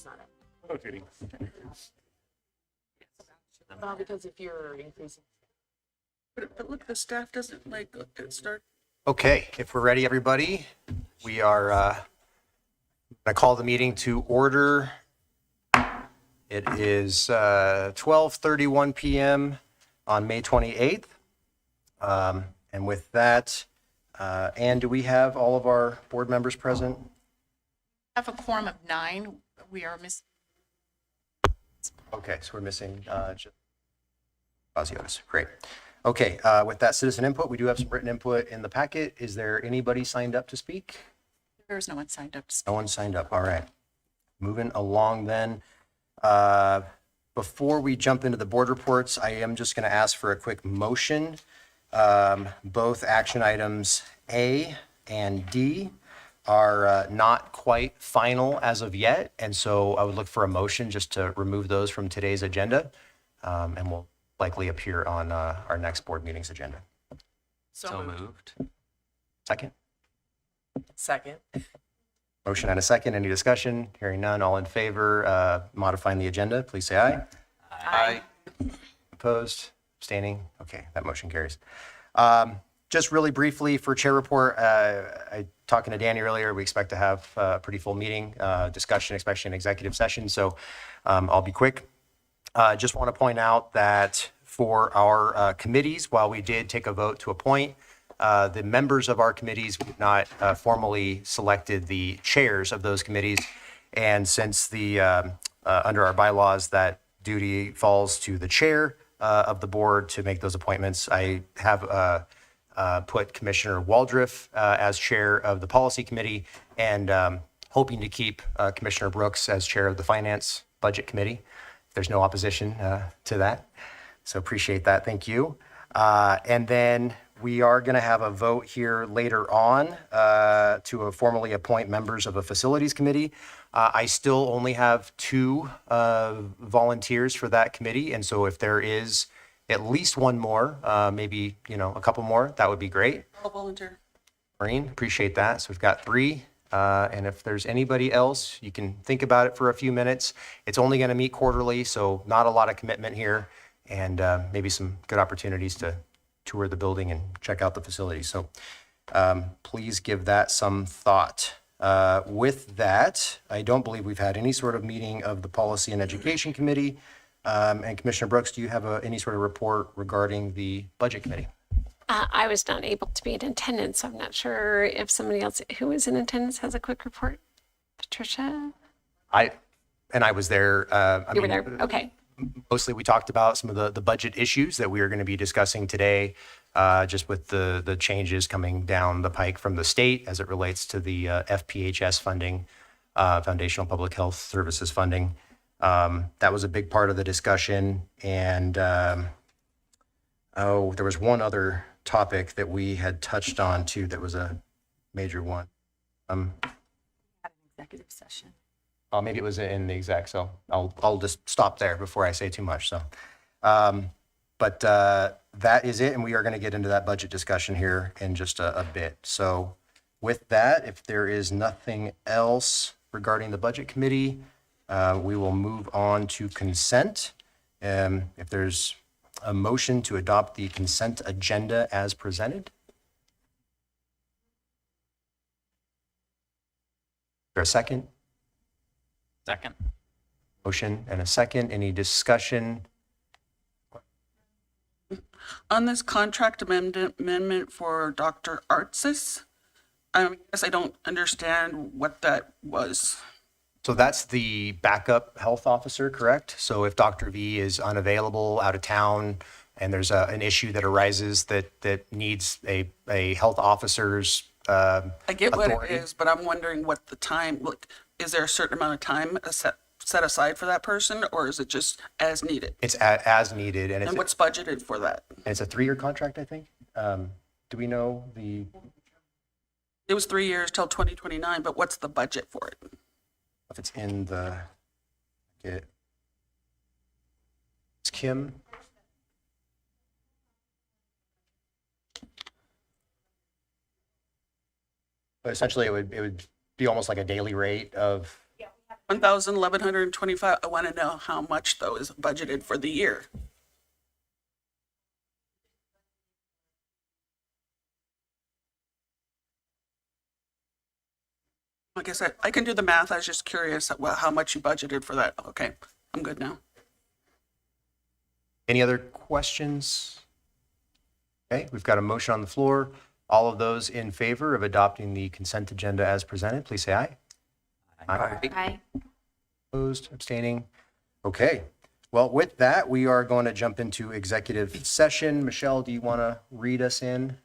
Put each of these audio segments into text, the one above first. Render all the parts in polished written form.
That's not it. Rotating. Well, because if you're increasing. But look, the staff doesn't like start. Okay, if we're ready, everybody, we are going to call the meeting to order. It is 12:31 p.m. on May 28th. And with that, Ann, do we have all of our board members present? I have a quorum of 9. We are missing. Okay, so we're missing Oziotis. Great. Okay, with that citizen input, we do have some written input in the packet. Is there anybody signed up to speak? There's no one signed up to speak. No one signed up. All right. Moving along then. Before we jump into the board reports, I am just going to ask for a quick motion. Both action items A and D are not quite final as of yet. And so I would look for a motion just to remove those from today's agenda. And will likely appear on our next board meeting's agenda. So moved. Second? Second. Motion and a second. Any discussion? Hearing none. All in favor, modifying the agenda, please say aye. Aye. Opposed? Abstaining? Okay, that motion carries. Just really briefly for chair report, I talking to Danny earlier, we expect to have a pretty full meeting, discussion, especially an executive session. So I'll be quick. Just want to point out that for our committees, while we did take a vote to appoint, the members of our committees, we've not formally selected the chairs of those committees. And since the under our bylaws, that duty falls to the chair of the board to make those appointments, I have put Commissioner Waldriff as chair of the policy committee and hoping to keep Commissioner Brooks as chair of the finance budget committee. There's no opposition to that. So appreciate that. Thank you. And then we are going to have a vote here later on to formally appoint members of a facilities committee. I still only have 2 volunteers for that committee. And so if there is at least one more, maybe, a couple more, that would be great. I'll volunteer. Maureen, appreciate that. So we've got 3. And if there's anybody else, you can think about it for a few minutes. It's only going to meet quarterly, so not a lot of commitment here, and maybe some good opportunities to tour the building and check out the facility. So please give that some thought. With that, I don't believe we've had any sort of meeting of the Policy and Education Committee. And Commissioner Brooks, do you have any sort of report regarding the Budget Committee? I was not able to be in attendance. I'm not sure if somebody else who is in attendance has a quick report. Patricia? I was there. You were there? Okay. Mostly we talked about some of the budget issues that we are going to be discussing today, just with the changes coming down the pike from the state as it relates to the FPHS funding, Foundational Public Health Services funding. That was a big part of the discussion. And there was one other topic that we had touched on too that was a major one. Executive session. Maybe it was in the exec, so I'll just stop there before I say too much. So, but that is it, and we are going to get into that budget discussion here in just a bit. So, with that, if there is nothing else regarding the budget committee, we will move on to consent. If there's a motion to adopt the consent agenda as presented. Is there a second? Second. Motion and a second. Any discussion? On this contract amendment for Dr. Artsis, I guess I don't understand what that was. So that's the backup health officer, correct? So if Dr. V is unavailable, out of town, and there's an issue that arises that needs a health officer's I get authority. what it is, but I'm wondering what the time, is there a certain amount of time set aside for that person, or is it just as needed? It's as needed, and And what's budgeted for that? it's a 3-year contract, I think. Do we know the? It was 3 years till 2029, but what's the budget for it? If it's in the, it's Kim. But essentially, it would be almost like a daily rate of. $1,125. I want to know how much though is budgeted for the year. Like I said, I can do the math. I was just curious about how much you budgeted for that. Okay, I'm good now. Any other questions? Okay, we've got a motion on the floor. All of those in favor of adopting the consent agenda as presented, please say aye. Aye. Opposed, abstaining? Okay. Well, with that, we are going to jump into executive session. Michelle, do you want to read us in?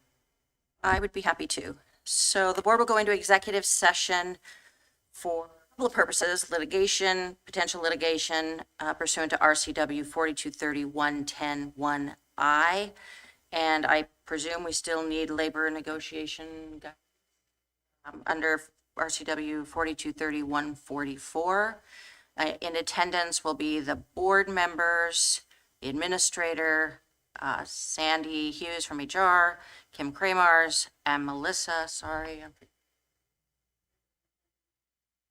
I would be happy to. So the board will go into executive session for a couple of purposes: litigation, potential litigation pursuant to RCW 4231-10-1I. And I presume we still need labor negotiation under RCW 4231-44. In attendance will be the board members, the administrator, Sandy Hughes from HR, Kim Kramars, and Melissa,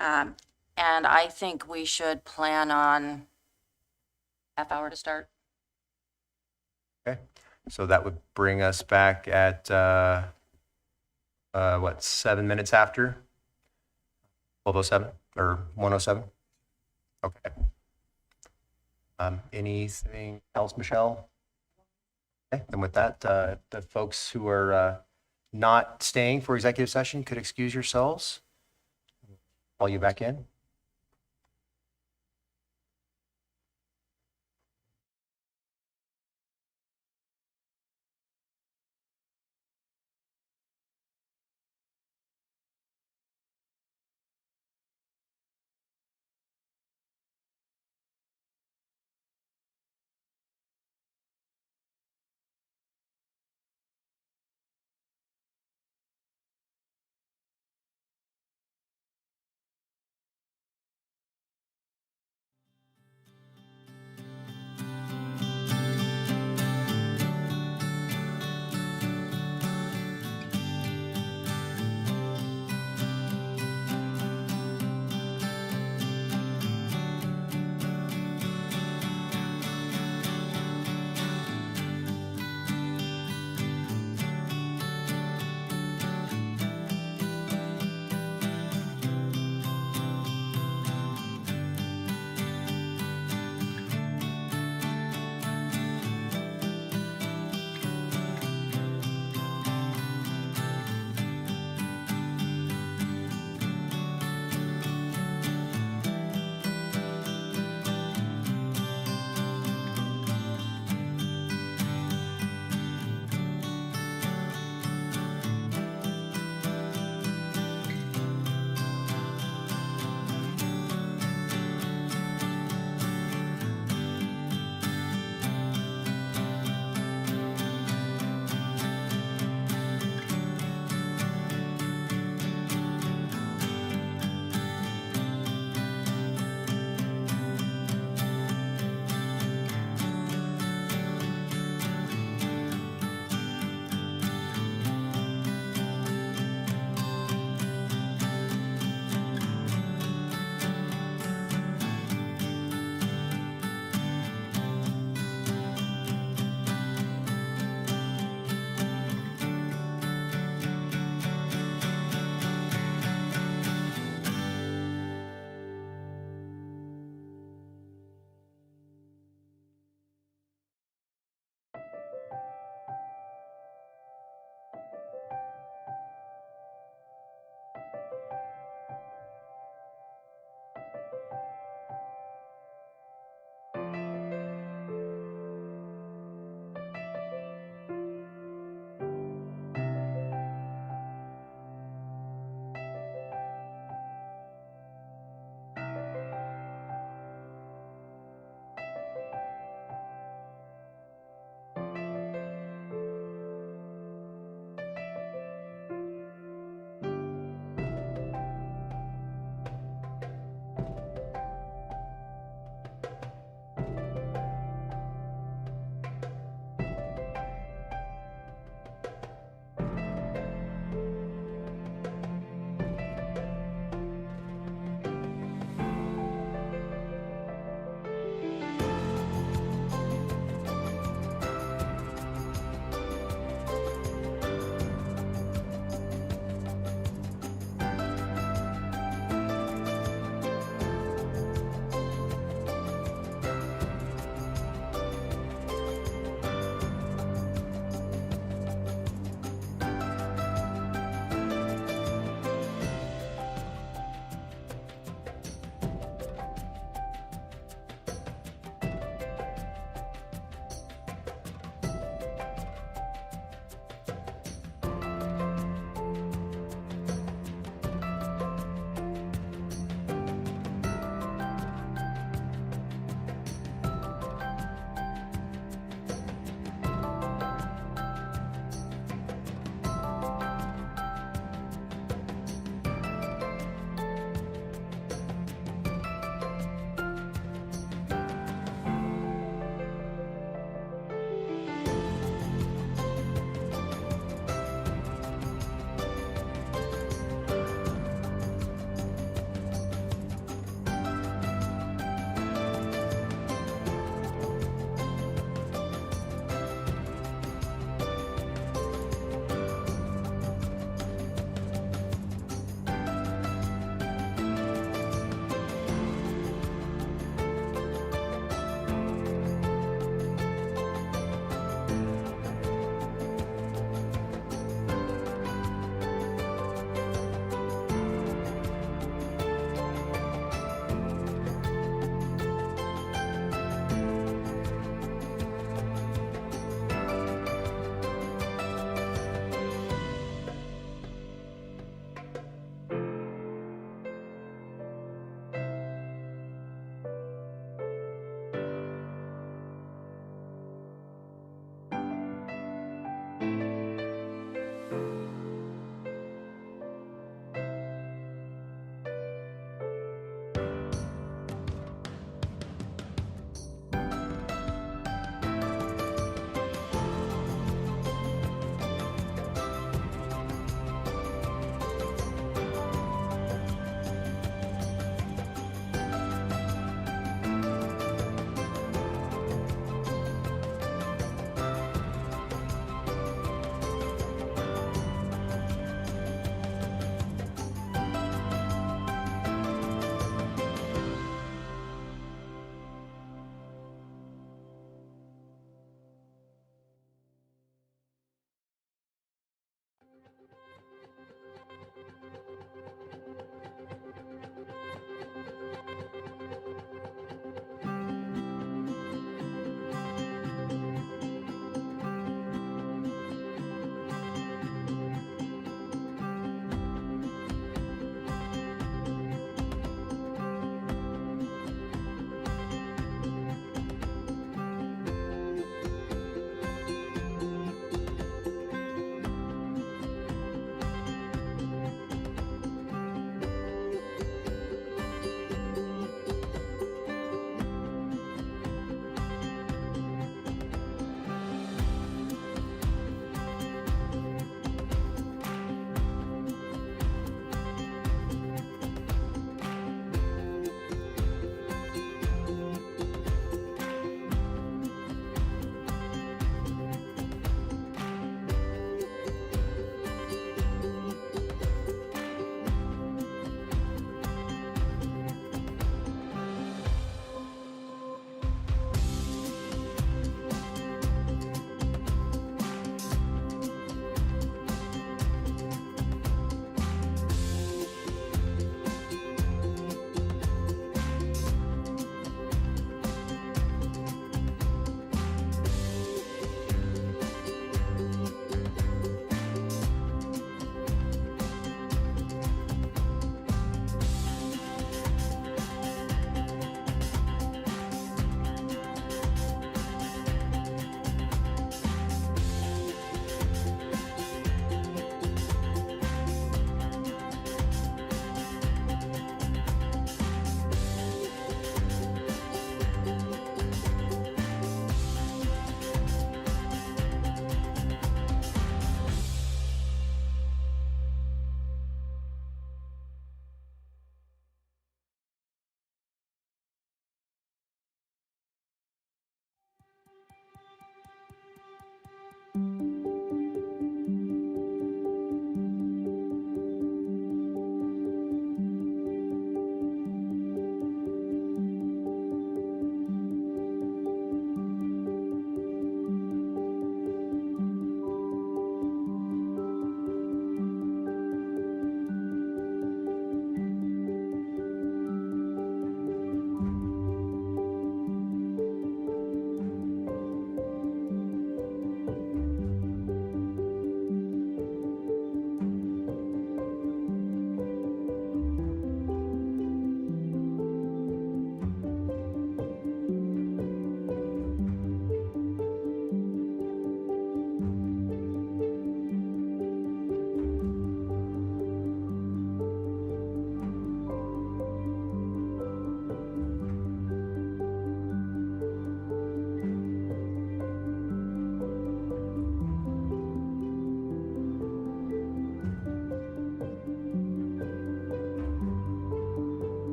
and I think we should plan on half hour to start. Okay. So that would bring us back at, 7 minutes after? 12:07 or 1:07? Okay. Anything else, Michelle? Okay, then with that, the folks who are not staying for executive session could excuse yourselves. Call you back in.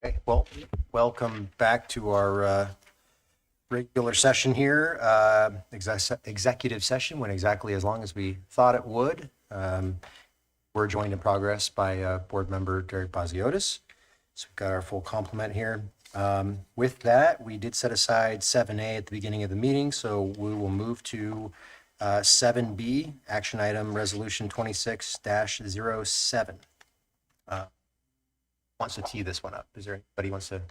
Okay, well, welcome back to our regular session here. Executive session went exactly as long as we thought it would. We're joined in progress by Board Member Derek Paziotis. So we've got our full complement here. With that, we did set aside 7A at the beginning of the meeting, so we will move to 7B, action item resolution 26-07. Wants to tee this one up? Is there anybody who wants to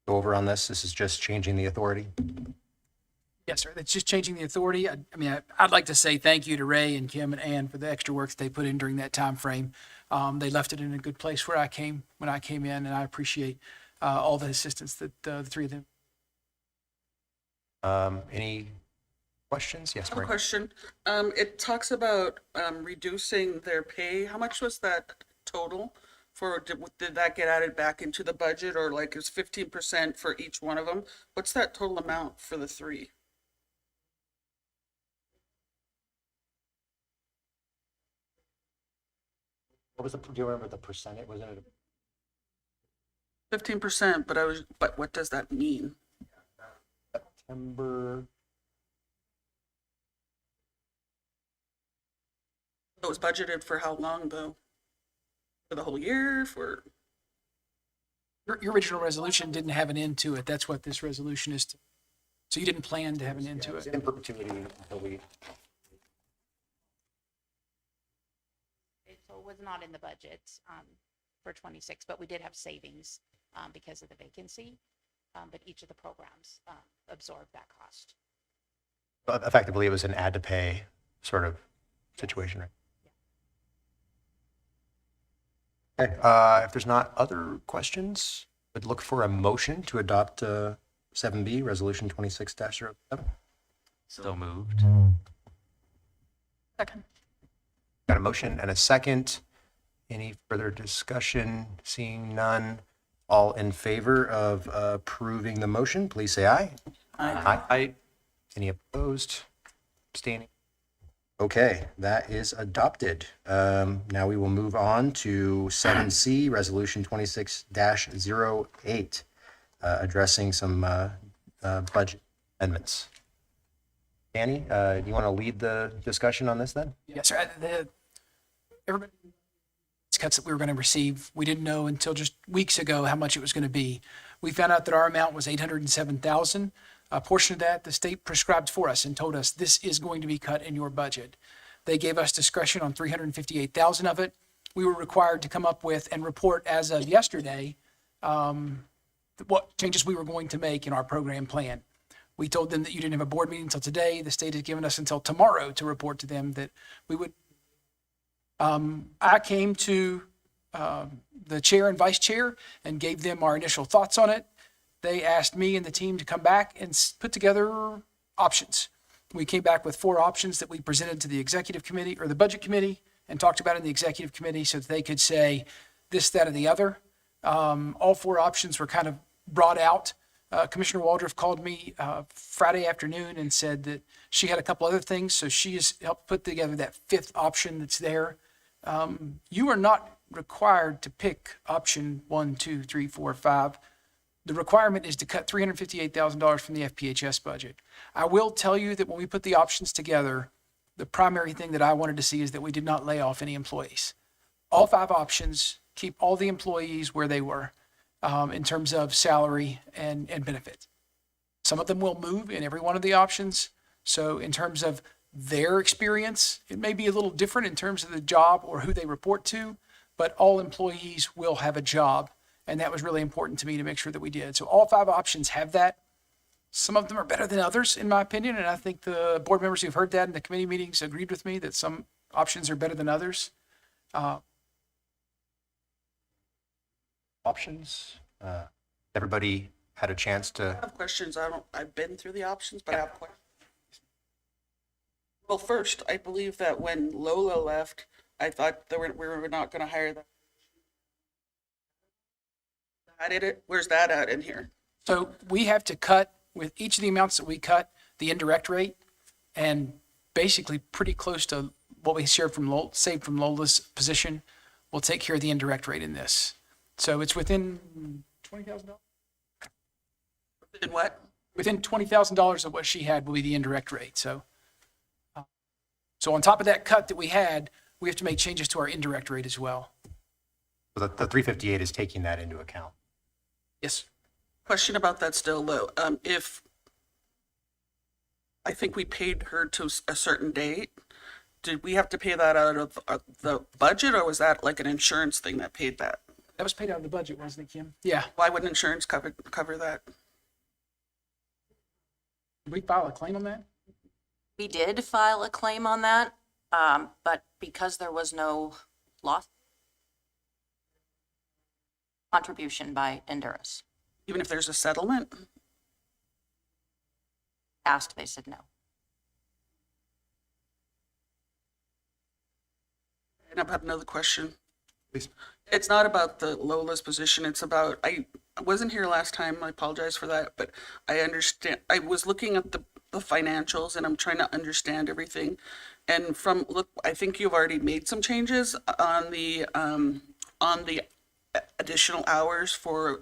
go over on this? This is just changing the authority. Yes, sir. It's just changing the authority. I'd like to say thank you to Ray and Kim and Ann for the extra work that they put in during that time frame. They left it in a good place when I came in, and I appreciate all the assistance that the three of them. Any questions? Yes, I have a Marie. question. It talks about reducing their pay. How much was that total? Did that get added back into the budget, or like is 15% for each one of them? What's that total amount for the three? What was do you remember the percentage? Wasn't it? 15%, but what does that mean? September. It was budgeted for how long though? For the whole year? For Your original resolution didn't have an end to it. That's what this resolution is. So you didn't plan to have an end to it. In perpetuity until we. So it was not in the budget for 26, but we did have savings because of the vacancy. But each of the programs absorbed that cost. Effectively, it was an add to pay sort of situation, right? Okay, if there's not other questions, would look for a motion to adopt 7B, Resolution 26-07. So moved. Second. Got a motion and a second. Any further discussion? Seeing none. All in favor of approving the motion, please say aye. Aye. Any opposed? Abstaining? Okay, that is adopted. Now we will move on to 7C, Resolution 26-08, addressing some budget amendments. Danny, do you want to lead the discussion on this then? Yes, sir. Everybody cuts that we were going to receive. We didn't know until just weeks ago how much it was going to be. We found out that our amount was $807,000. A portion of that the state prescribed for us and told us this is going to be cut in your budget. They gave us discretion on $358,000 of it. We were required to come up with and report as of yesterday what changes we were going to make in our program plan. We told them that you didn't have a board meeting until today. The state has given us until tomorrow to report to them that we would. I came to the chair and vice chair and gave them our initial thoughts on it. They asked me and the team to come back and put together options. We came back with 4 options that we presented to the executive committee or the budget committee and talked about in the executive committee so that they could say this, that, or the other. All 4 options were kind of brought out. Commissioner Waldrop called me Friday afternoon and said that she had a couple other things, so she has helped put together that 5th option that's there. You are not required to pick option 1, 2, 3, 4, 5. The requirement is to cut $358,000 from the FPHS budget. I will tell you that when we put the options together, the primary thing that I wanted to see is that we did not lay off any employees. All 5 options keep all the employees where they were in terms of salary and benefits. Some of them will move in every one of the options. So in terms of their experience, it may be a little different in terms of the job or who they report to, but all employees will have a job. And that was really important to me to make sure that we did. So all 5 options have that. Some of them are better than others, in my opinion. And I think the board members who've heard that in the committee meetings agreed with me that some options are better than others. Options? Everybody had a chance I to. have questions. I've been through the options, but I have questions. Well, first, I believe that when Lola left, I thought we were not going to hire them. Where's that at in here? So we have to cut with each of the amounts that we cut, the indirect rate, and basically pretty close to what we saved from Lola's position. We'll take care of the indirect rate in this. So it's within $20,000. In what? Within $20,000 of what she had will be the indirect rate. So on top of that cut that we had, we have to make changes to our indirect rate as well. The 358 is taking that into account. Yes. Question about that still though. If I think we paid her to a certain date, did we have to pay that out of the budget, or was that like an insurance thing that paid that? That was paid out of the budget, wasn't it, Kim? Yeah. Why wouldn't insurance cover that? Did we file a claim on that? We did file a claim on that, but because there was no loss contribution by Honduras, Even if there's a settlement? asked, they said no. And I've had another question. Please. It's not about the Lola's position. It's about, I wasn't here last time. I apologize for that, but I understand. I was looking at the financials and I'm trying to understand everything. And look, I think you've already made some changes on the additional hours for,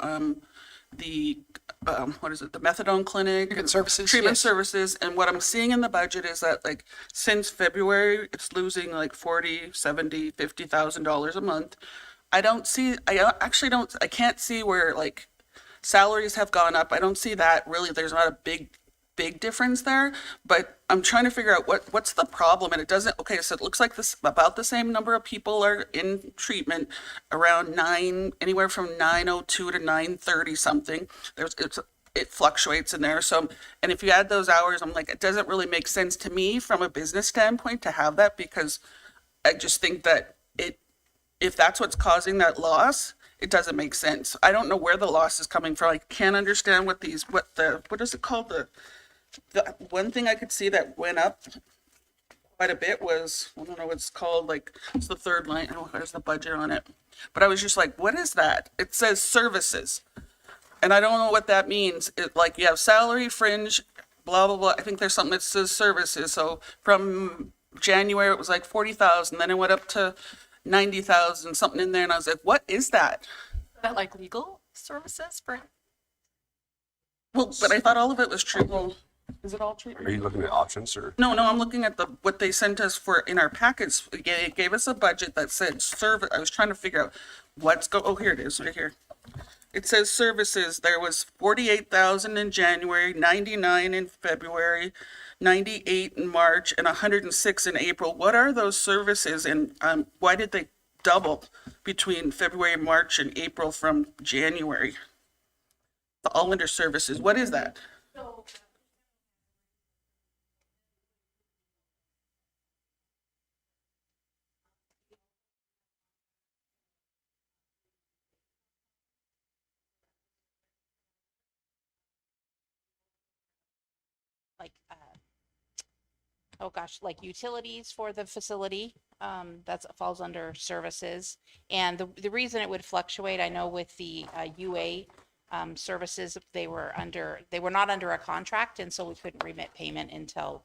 what is it, the methadone clinic? Treatment services, Treatment yes. services. And what I'm seeing in the budget is that like since February, it's losing like $40,000, $70,000, $50,000 a month. I can't see where like salaries have gone up. I don't see that really. There's not a big difference there, but I'm trying to figure out what's the problem. And it doesn't, okay, so it looks like this about the same number of people are in treatment, around anywhere from 902 to 930 something. It fluctuates in there. So, and if you add those hours, I'm like, it doesn't really make sense to me from a business standpoint to have that, because I just think that if that's what's causing that loss, it doesn't make sense. I don't know where the loss is coming from. I can't understand what is it called? The one thing I could see that went up quite a bit was, I don't know what it's called, like, it's the third line. I don't know, there's the budget on it. But I was just like, what is that? It says services. And I don't know what that means. Like you have salary, fringe, blah, blah, blah. I think there's something that says services. So from January, it was like 40,000. Then it went up to 90,000, something in there. And I was like, what is that? Is that like legal services for? Well, but I thought all of it was true. Well, is it all true? Are you looking at options or? No, I'm looking at what they sent us for in our packets. It gave us a budget that said service. I was trying to figure out oh, here it is right here. It says services. There was 48,000 in January, 99 in February, 98 in March, and 106 in April. What are those services, and why did they double between February, March, and April from January? The all under services. What is that? Like, oh gosh, like utilities for the facility, that falls under services. And the reason it would fluctuate, I know with the UA services, they were not under a contract, and so we couldn't remit payment until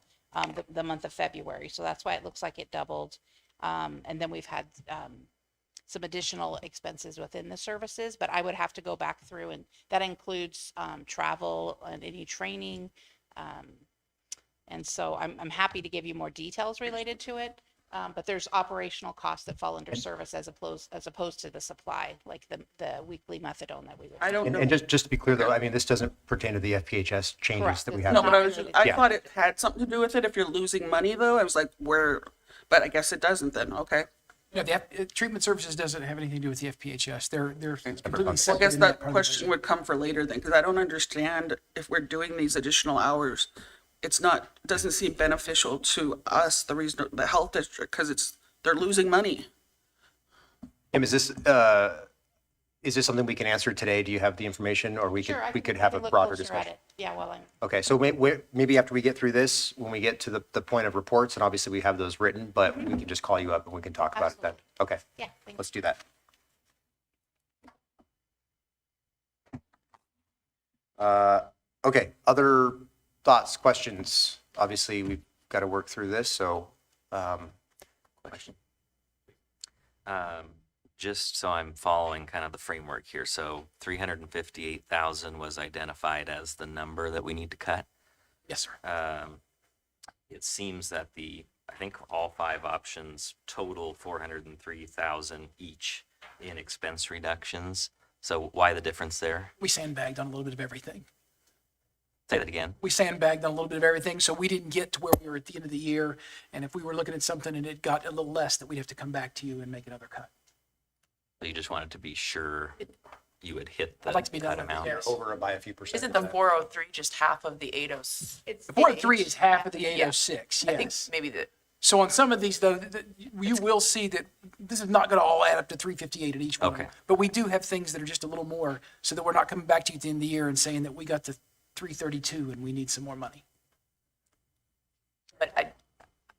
the month of February. So that's why it looks like it doubled. And then we've had some additional expenses within the services, but I would have to go back through, and that includes travel and any training. And so I'm happy to give you more details related to it. But there's operational costs that fall under service as opposed to the supply, like the weekly methadone that we would. I don't know. And just to be clear though, I mean, this doesn't pertain to the FPHS changes Correct. that we It's have. No, not but I Yeah. thought it had something to do with it if you're losing money though. I was like, but I guess it doesn't then. Okay. No, the treatment services doesn't have anything to do with the FPHS. They're completely Well, I separate. guess in that part of the question budget. would come for later then, because I don't understand if we're doing these additional hours. Doesn't seem beneficial to us, the health district, because they're losing money. Kim, is this something we can answer today? Do you have the information, or we Sure, I could can have a look broader closer at discussion? it. Yeah, well, I'm. Okay, so maybe after we get through this, when we get to the point of reports, and obviously we have those written, but we can just call you up and we can talk about it then. Okay, Yeah, thanks. let's do that. Okay, other thoughts, questions? Obviously, we've got to work through this, so, Question. just so I'm following kind of the framework here. So 358,000 was identified as the number that we need to cut. Yes, sir. It seems that I think all 5 options total 403,000 each in expense reductions. So why the difference there? We sandbagged on a little bit of everything. Say that again. We sandbagged on a little bit of everything, so we didn't get to where we were at the end of the year. And if we were looking at something and it got a little less, that we'd have to come back to you and make another cut. You just wanted to be sure you would hit the I'd like to be done cut with it, amount. yes. Over by a few percent. Isn't the 403 just half of the 806? The 403 is half of the 806, I think yes. maybe the, So on some of these, though, you will see that this is not going to all add up to 358 at each one. Okay. But we do have things that are just a little more, so that we're not coming back to you at the end of the year and saying that we got to 332 and we need some more money. but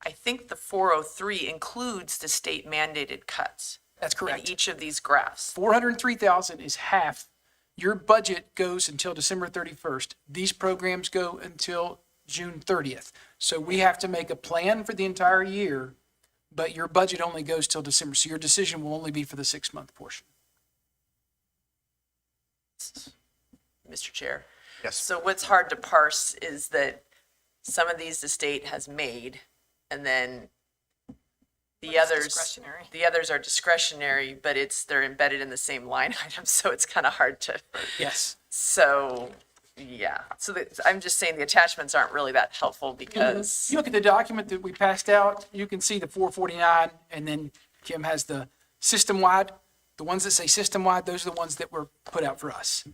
I think the 403 includes the state mandated cuts That's in correct. each of these graphs. 403,000 is half. Your budget goes until December 31st. These programs go until June 30th. So we have to make a plan for the entire year, but your budget only goes till December. So your decision will only be for the 6-month portion. Mr. Chair. Yes. So what's hard to parse is that some of these the state has made, and then the others, the others are discretionary, but they're embedded in the same line item, so it's kind of hard to, Yes. so, yeah. So I'm just saying the attachments aren't really that helpful If because, you look at the document that we passed out, you can see the 449, and then Kim has the system-wide. The ones that say system-wide, those are the ones that were put out for us.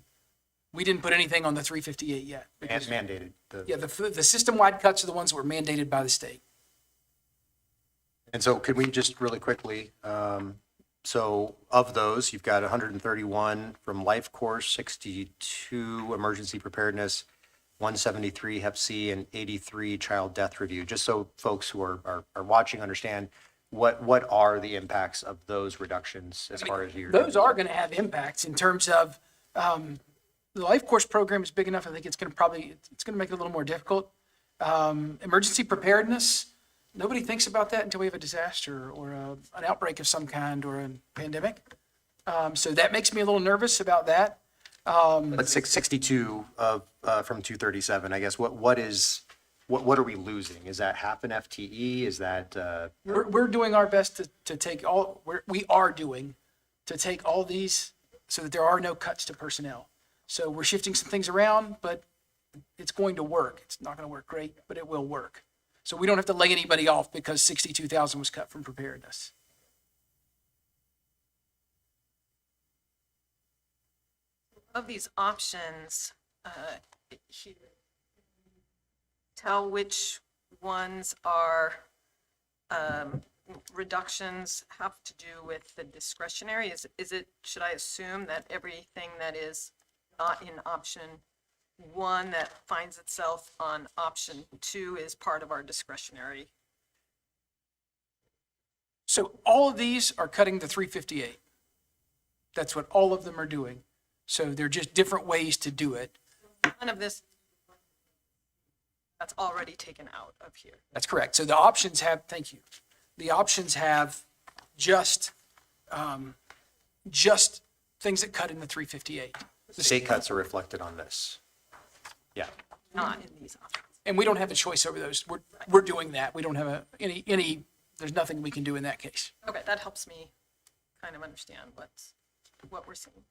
We didn't put anything on the 358 yet. And because- mandated. Yeah, the system-wide cuts are the ones that were mandated by the state. And so could we just really quickly, so of those, you've got 131 from life course, 62 emergency preparedness, 173 Hep C, and 83 child death review. Just so folks who are watching understand, what are the impacts of those reductions as far as your? Those are going to have impacts in terms of, the life course program is big enough. I think it's going to make it a little more difficult. Emergency preparedness, nobody thinks about that until we have a disaster or an outbreak of some kind or a pandemic. So that makes me a little nervous about that. But 62 from 237, I guess, what are we losing? Is that half an FTE? Is that, We're doing our best to take we are doing to take all these so that there are no cuts to personnel. So we're shifting some things around, but it's going to work. It's not going to work great, but it will work. So we don't have to lay anybody off because 62,000 was cut from preparedness. Of these options, here, tell which ones are reductions have to do with the discretionary? Is it, should I assume that everything that is not in option 1 that finds itself on option 2 is part of our discretionary? So all of these are cutting the 358. That's what all of them are doing. So they're just different ways to do it. None of this that's already taken out of here. That's correct. So the options have, thank you. The options have just things that cut in the 358. the state cuts are reflected on this? Yeah. Not in these options. And we don't have a choice over those. We're doing that. We don't have any, there's nothing we can do in that case. Okay, that helps me kind of understand what we're seeing.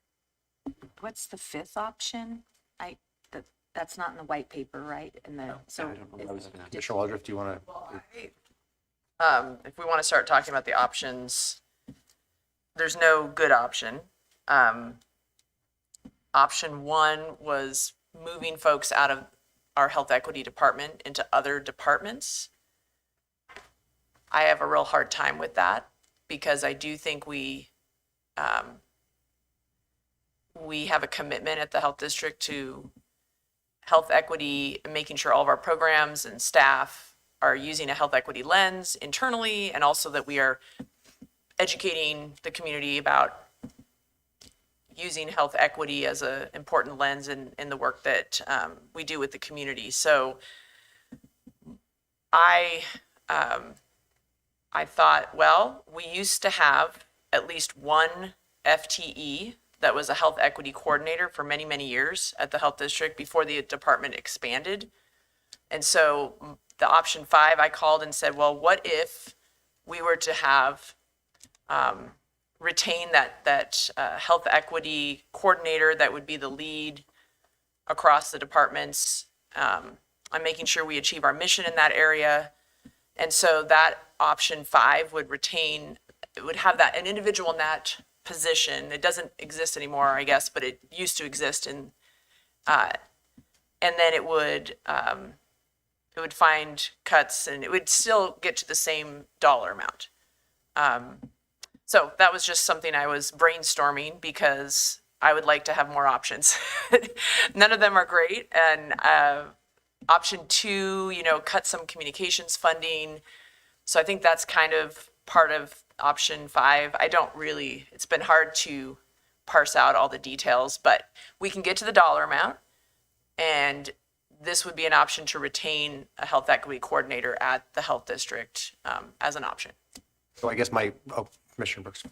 What's the 5th option? That's not in the white paper, right? So Commissioner Waldron, do you want to? if we want to start talking about the options, there's no good option. Option 1 was moving folks out of our health equity department into other departments. I have a real hard time with that because I do think we have a commitment at the health district to health equity, making sure all of our programs and staff are using a health equity lens internally, and also that we are educating the community about using health equity as an important lens in the work that we do with the community. So I thought, well, we used to have at least one FTE that was a health equity coordinator for many, many years at the health district before the department expanded. And so the option 5, I called and said, well, what if we were to have retain that health equity coordinator that would be the lead across the departments on making sure we achieve our mission in that area. And so that option 5 would retain, it would have that an individual in that position. It doesn't exist anymore, I guess, but it used to exist in, and then it would find cuts and it would still get to the same dollar amount. So that was just something I was brainstorming because I would like to have more options. None of them are great. And option 2, cut some communications funding. So I think that's kind of part of option 5. It's been hard to parse out all the details, but we can get to the dollar amount. And this would be an option to retain a health equity coordinator at the health district as an option. So I guess Commissioner Brooks.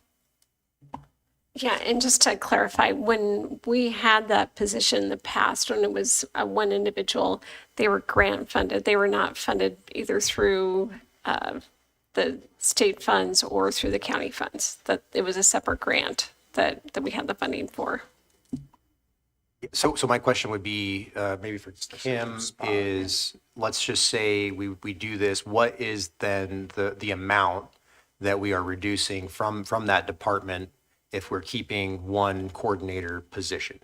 Yeah, and just to clarify, when we had that position in the past, when it was one individual, they were grant funded. They were not funded either through the state funds or through the county funds. That it was a separate grant that we had the funding for. So my question would be, maybe for Kim, is let's just say we do this, what is then the amount that we are reducing from that department if we're keeping one coordinator position?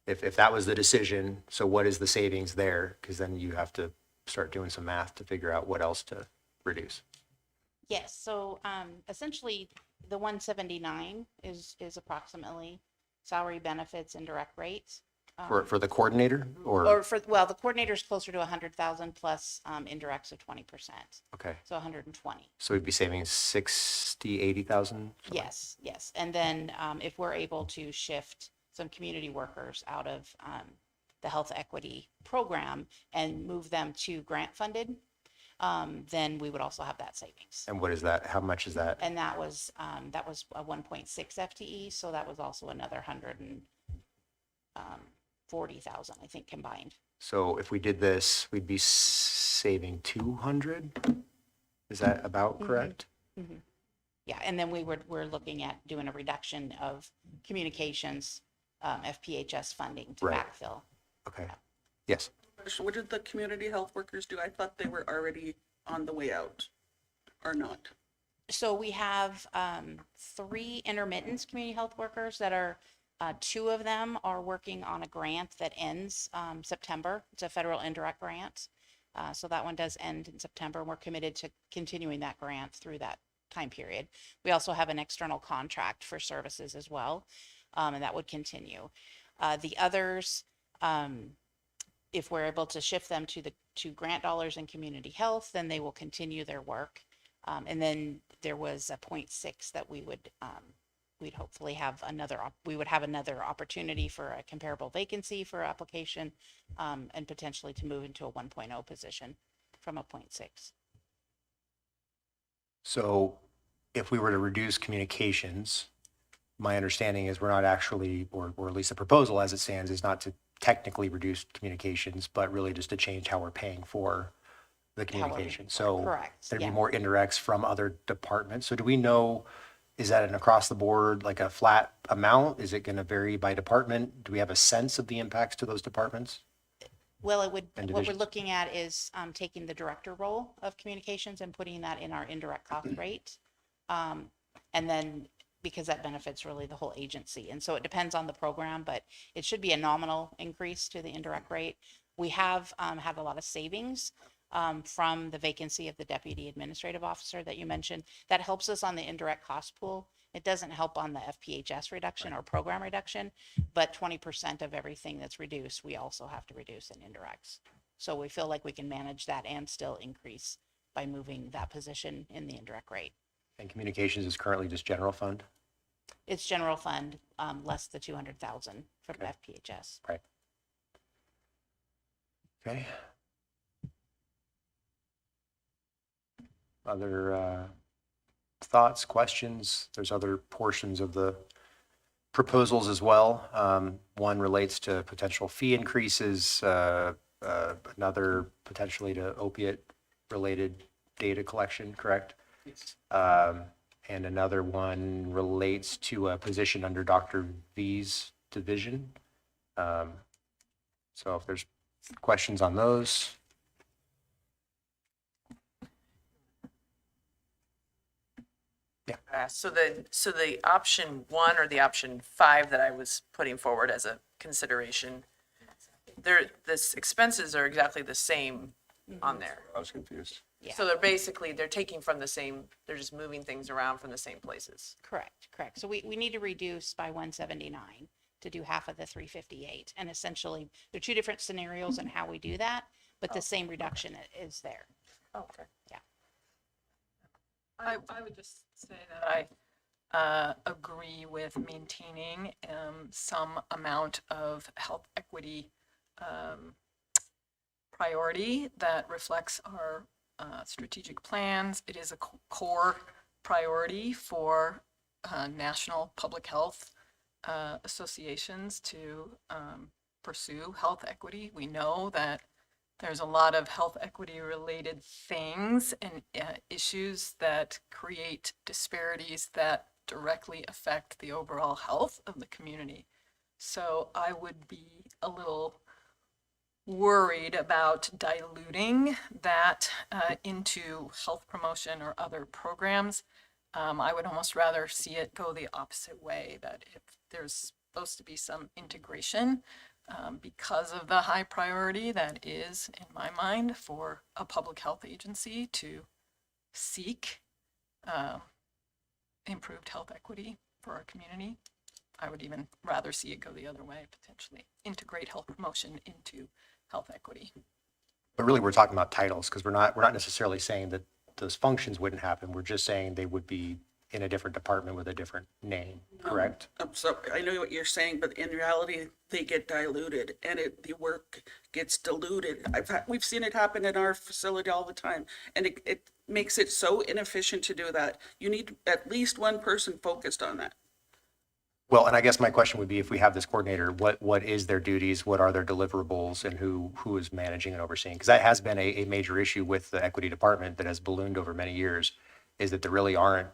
If that was the decision, so what is the savings there? Because then you have to start doing some math to figure out what else to reduce. Yes, so essentially the 179 is approximately salary, benefits, and direct rates. For the coordinator Or the coordinator's closer to 100,000 plus indirects of 20%. Okay, So 120. so we'd be saving 60, 80,000? Yes, yes. And then if we're able to shift some community workers out of the health equity program and move them to grant funded, then we would also have that savings. And what is that? How much is that? And that was a 1.6 FTE, so that was also another 140,000, I think, combined. So if we did this, we'd be saving 200? Is that about correct? Mm-hmm. Yeah, and then we're looking at doing a reduction of communications, FPHS funding to Right. backfill. Okay, yes. What did the community health workers do? I thought they were already on the way out, or not? So we have 3 intermittents community health workers that are, 2 of them are working on a grant that ends September. It's a federal indirect grant. So that one does end in September. We're committed to continuing that grant through that time period. We also have an external contract for services as well, and that would continue. The others, if we're able to shift them to grant dollars in community health, then they will continue their work. And then there was a 0.6 that we'd hopefully have another opportunity for a comparable vacancy for application, and potentially to move into a 1.0 position from a 0.6. So if we were to reduce communications, my understanding is we're not actually, or at least the proposal as it stands is not to technically reduce communications, but really just to change how we're paying for the communication. So Correct, there'd yeah. be more indirects from other departments. So do we know, is that an across the board, like a flat amount? Is it going to vary by department? Do we have a sense of the impacts to those departments? Well, And what we're divisions. looking at is taking the director role of communications and putting that in our indirect cost rate. And then, because that benefits really the whole agency. And so it depends on the program, but it should be a nominal increase to the indirect rate. We have had a lot of savings from the vacancy of the deputy administrative officer that you mentioned. That helps us on the indirect cost pool. It doesn't help on the FPHS reduction or program reduction, but 20% of everything that's reduced, we also have to reduce in indirects. So we feel like we can manage that and still increase by moving that position in the indirect rate. And communications is currently just general fund? It's general fund, less the 200,000 from Okay. FPHS. Right. Okay. Other thoughts, questions? There's other portions of the proposals as well. One relates to potential fee increases, another potentially to opiate-related data collection, correct? And another one relates to a position under Dr. V's division. So if there's questions on those. So the option 1 or the option 5 that I was putting forward as a consideration, this expenses are exactly the same on there. I was confused. Yeah. So they're taking from the same, they're just moving things around from the same places. Correct. So we need to reduce by 179 to do half of the 358. And essentially, there are two different scenarios on how we do that, but the same reduction is there. Okay. Yeah. I would just say that I agree with maintaining some amount of health equity priority that reflects our strategic plans. It is a core priority for national public health associations to pursue health equity. We know that there's a lot of health equity related things and issues that create disparities that directly affect the overall health of the community. So I would be a little worried about diluting that into health promotion or other programs. I would almost rather see it go the opposite way, that if there's supposed to be some integration, because of the high priority that is, in my mind, for a public health agency to seek improved health equity for our community. I would even rather see it go the other way, potentially integrate health promotion into health equity. But really, we're talking about titles because we're not necessarily saying that those functions wouldn't happen. We're just saying they would be in a different department with a different name, correct? So I know what you're saying, but in reality, they get diluted and the work gets diluted. We've seen it happen in our facility all the time, and it makes it so inefficient to do that. You need at least one person focused on that. Well, and I guess my question would be, if we have this coordinator, what is their duties? What are their deliverables, and who is managing and overseeing? Because that has been a major issue with the equity department that has ballooned over many years, is that there really aren't,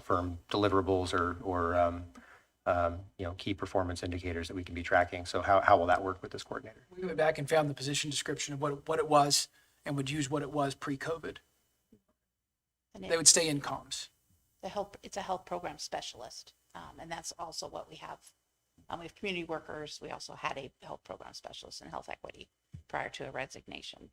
firm deliverables or key performance indicators that we can be tracking. So how will that work with this coordinator? We went back and found the position description of what it was and would use what it was pre-COVID. And They would stay in comms. it's a health program specialist. And that's also what we have. We have community workers. We also had a health program specialist in health equity prior to a resignation.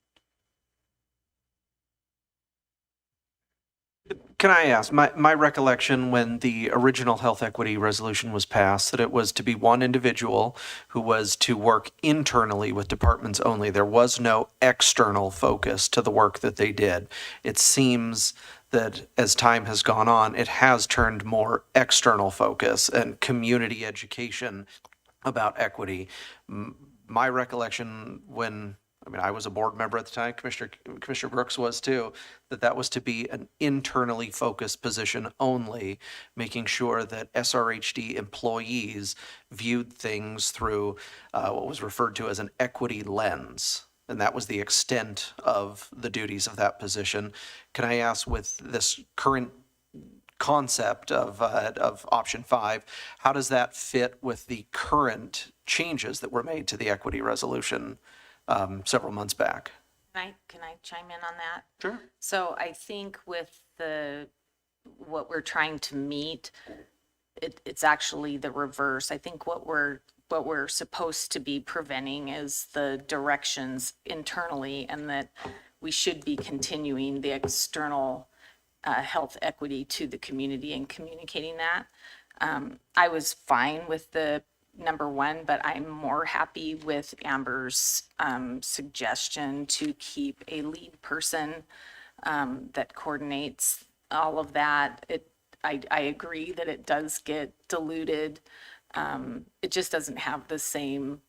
Can I ask, my recollection when the original health equity resolution was passed, that it was to be one individual who was to work internally with departments only. There was no external focus to the work that they did. It seems that as time has gone on, it has turned more external focus and community education about equity. My recollection I was a board member at the time, Commissioner Brooks was too, that was to be an internally focused position only, making sure that SRHD employees viewed things through what was referred to as an equity lens. And that was the extent of the duties of that position. Can I ask, with this current concept of option 5, how does that fit with the current changes that were made to the equity resolution several months back? Can I chime in on that? Sure. So I think with what we're trying to meet, it's actually the reverse. I think what we're supposed to be preventing is the directions internally, and that we should be continuing the external health equity to the community and communicating that. I was fine with the number 1, but I'm more happy with Amber's suggestion to keep a lead person that coordinates all of that. I agree that it does get diluted. It just doesn't have the same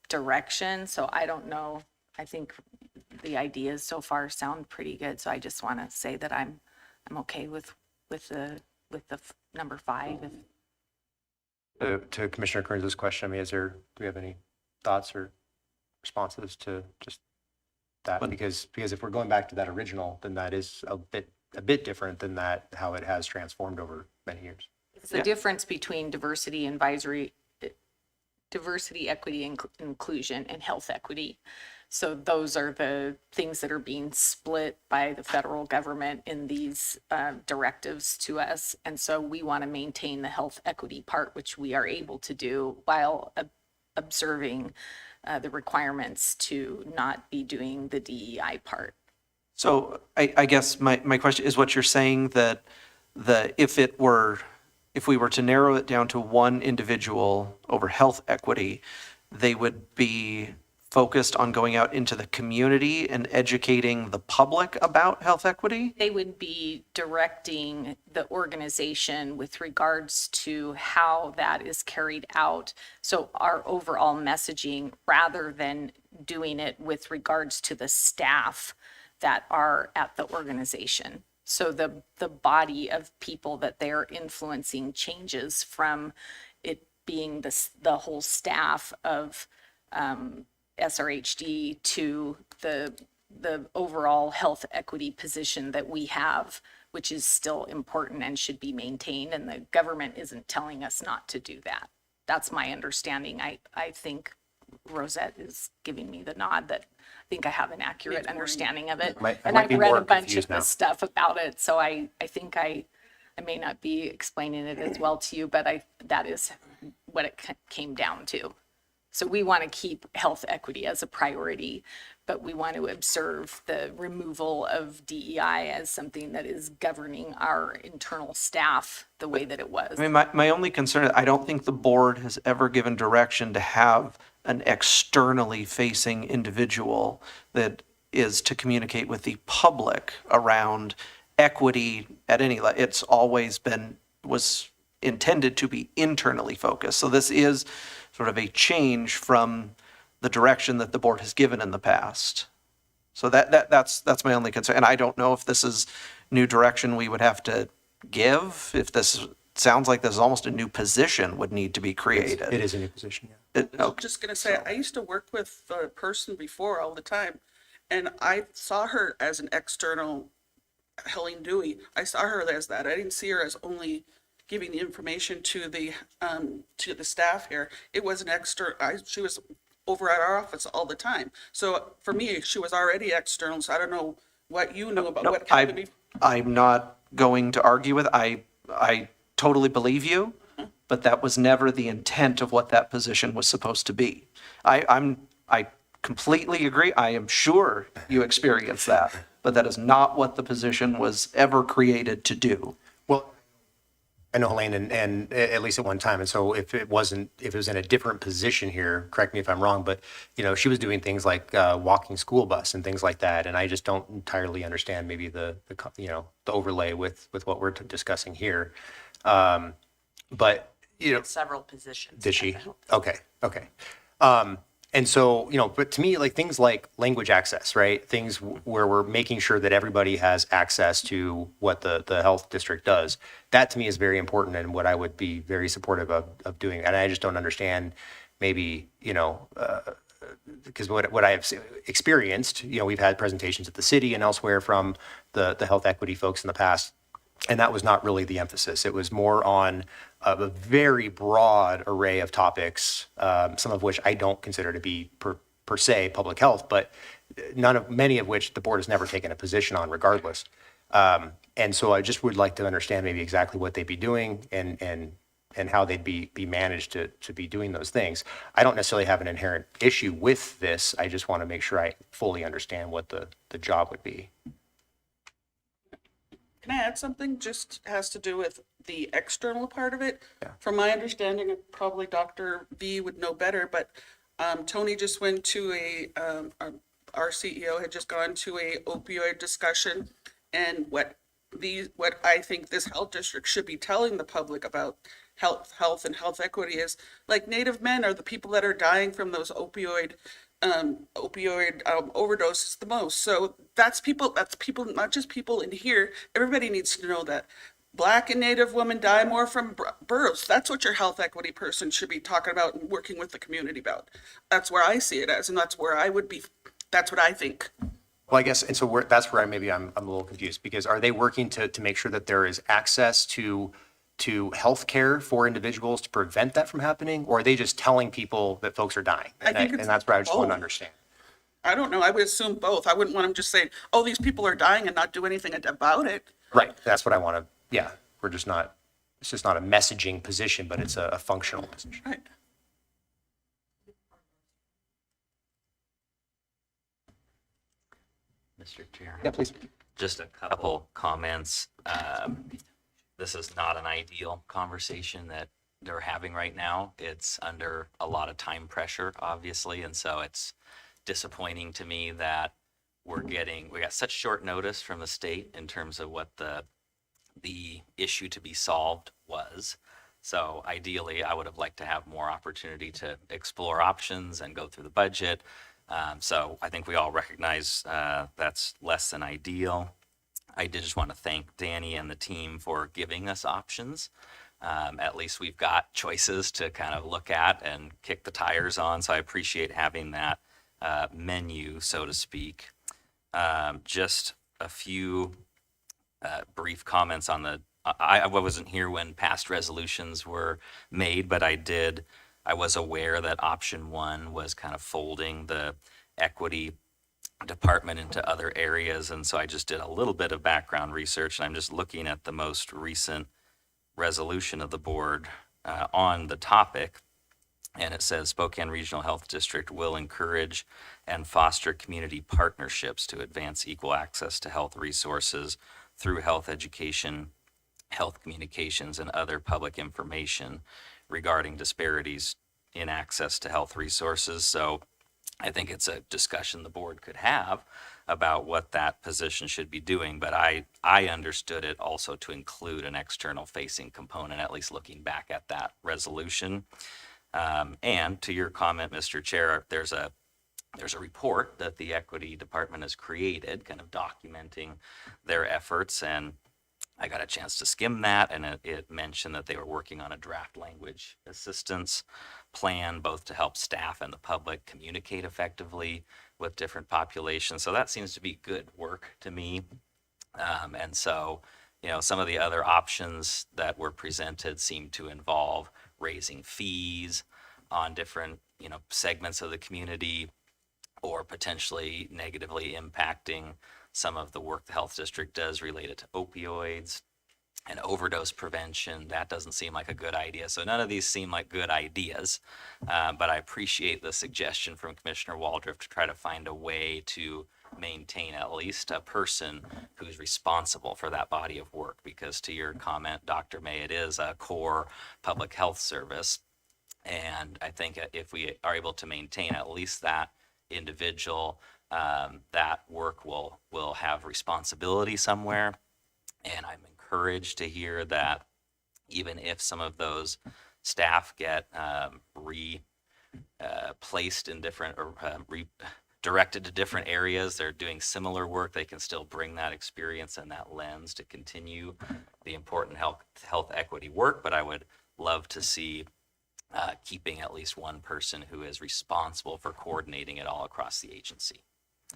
direction. So I don't know. I think the ideas so far sound pretty good. So I just want to say that I'm okay with the with the number 5. To Commissioner Kearns' question, I mean, do we have any thoughts or responses to just that? Because if we're going back to that original, then that is a bit different than that, how it has transformed over many years. It's the difference between diversity, equity, inclusion, and health equity. So those are the things that are being split by the federal government in these directives to us. And so we want to maintain the health equity part, which we are able to do while observing the requirements to not be doing the DEI part. So I guess my question is, what you're saying that if we were to narrow it down to one individual over health equity, they would be focused on going out into the community and educating the public about health equity? They would be directing the organization with regards to how that is carried out. So our overall messaging, rather than doing it with regards to the staff that are at the organization. So the body of people that they're influencing changes from it being the whole staff of SRHD to the overall health equity position that we have, which is still important and should be maintained. And the government isn't telling us not to do that. That's my understanding. I think Rosette is giving me the nod that I think I have an accurate understanding of it. And I've read a bunch of the stuff about it. So I think I may not be explaining it as well to you, but that is what it came down to. So we want to keep health equity as a priority, but we want to observe the removal of DEI as something that is governing our internal staff the way that it was. I mean, my only concern is I don't think the board has ever given direction to have an externally facing individual that is to communicate with the public around equity at any level. It's always was intended to be internally focused. So this is sort of a change from the direction that the board has given in the past. So that's my only concern. And I don't know if this is new direction we would have to give, if this sounds like this is almost a new position would need to be created. It is a new position, yeah. I'm just gonna say, I used to work with the person before all the time, and I saw her as an external Helen Dewey. I saw her as that. I didn't see her as only giving the information to the staff here. It was an she was over at our office all the time. So for me, she was already external, so I don't know what you know about what happened. I'm not going to argue with, I totally believe you, but that was never the intent of what that position was supposed to be. I completely agree. I am sure you experienced that, but that is not what the position was ever created to do. Well, I know Helene and at least at one time. And so if it was in a different position here, correct me if I'm wrong, but she was doing things like walking school bus and things like that. And I just don't entirely understand maybe the overlay with what we're discussing here. But Several positions. did she? Okay. And so, but to me, like things like language access, right? Things where we're making sure that everybody has access to what the health district does. That to me is very important and what I would be very supportive of doing. And I just don't understand maybe, because what I have experienced, we've had presentations at the city and elsewhere from the health equity folks in the past. And that was not really the emphasis. It was more on a very broad array of topics, some of which I don't consider to be per se public health, but many of which the board has never taken a position on regardless. And so I just would like to understand maybe exactly what they'd be doing and how they'd be managed to be doing those things. I don't necessarily have an inherent issue with this. I just want to make sure I fully understand what the job would be. Can I add something? Just has to do with the external part of it. Yeah. From my understanding, and probably Dr. V would know better, but Tony just went to our CEO had just gone to a opioid discussion, and what I think this health district should be telling the public about health and health equity is, like, Native men are the people that are dying from those opioid overdoses the most. So that's people, not just people in here. Everybody needs to know that Black and Native women die more from births. That's what your health equity person should be talking about and working with the community about. That's where I see it as, and that's where I would be, that's what I think. Well, I guess, and so that's where I'm a little confused, because are they working to make sure that there is access to healthcare for individuals to prevent that from happening? Or are they just telling people that folks are dying? I think it's And that's where I just want to both. understand. I don't know. I would assume both. I wouldn't want them just saying, oh, these people are dying and not do anything about it. Right, that's what I want to, yeah, we're just not, it's just not a messaging position, but it's a functional position. Right. Mr. Chair. Yeah, please. Just a couple comments. This is not an ideal conversation that they're having right now. It's under a lot of time pressure, obviously, and so it's disappointing to me that we got such short notice from the state in terms of what the issue to be solved was. So ideally, I would have liked to have more opportunity to explore options and go through the budget. So I think we all recognize that's less than ideal. I did just want to thank Danny and the team for giving us options. At least we've got choices to kind of look at and kick the tires on. So I appreciate having that menu, so to speak. Just a few brief comments on I wasn't here when past resolutions were made, but I was aware that option one was kind of folding the equity department into other areas. And so I just did a little bit of background research, and I'm just looking at the most recent resolution of the board on the topic. And it says Spokane Regional Health District will encourage and foster community partnerships to advance equal access to health resources through health education, health communications, and other public information regarding disparities in access to health resources. So I think it's a discussion the board could have about what that position should be doing. But I understood it also to include an external facing component, at least looking back at that resolution. And to your comment, Mr. Chair, there's a report that the equity department has created, kind of documenting their efforts, and I got a chance to skim that, and it mentioned that they were working on a draft language assistance plan, both to help staff and the public communicate effectively with different populations. So that seems to be good work to me. And so, some of the other options that were presented seem to involve raising fees on different, segments of the community, or potentially negatively impacting some of the work the health district does related to opioids and overdose prevention. That doesn't seem like a good idea. So none of these seem like good ideas, but I appreciate the suggestion from Commissioner Waldriff to try to find a way to maintain at least a person who's responsible for that body of work, because to your comment, Dr. May, it is a core public health service. And I think if we are able to maintain at least that individual, that work will have responsibility somewhere. And I'm encouraged to hear that even if some of those staff get placed in different or directed to different areas, they're doing similar work, they can still bring that experience and that lens to continue the important health equity work. But I would love to see keeping at least one person who is responsible for coordinating it all across the agency.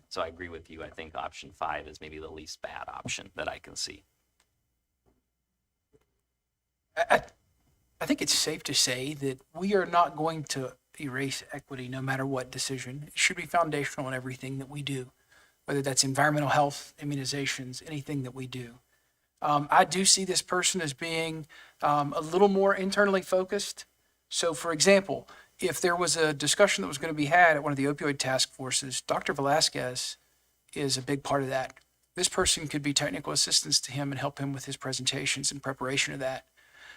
So I agree with you. I think option 5 is maybe the least bad option that I can see. I think it's safe to say that we are not going to erase equity no matter what decision. It should be foundational in everything that we do, whether that's environmental health, immunizations, anything that we do. I do see this person as being a little more internally focused. So, for example, if there was a discussion that was going to be had at one of the opioid task forces, Dr. Velasquez is a big part of that. This person could be technical assistance to him and help him with his presentations and preparation of that.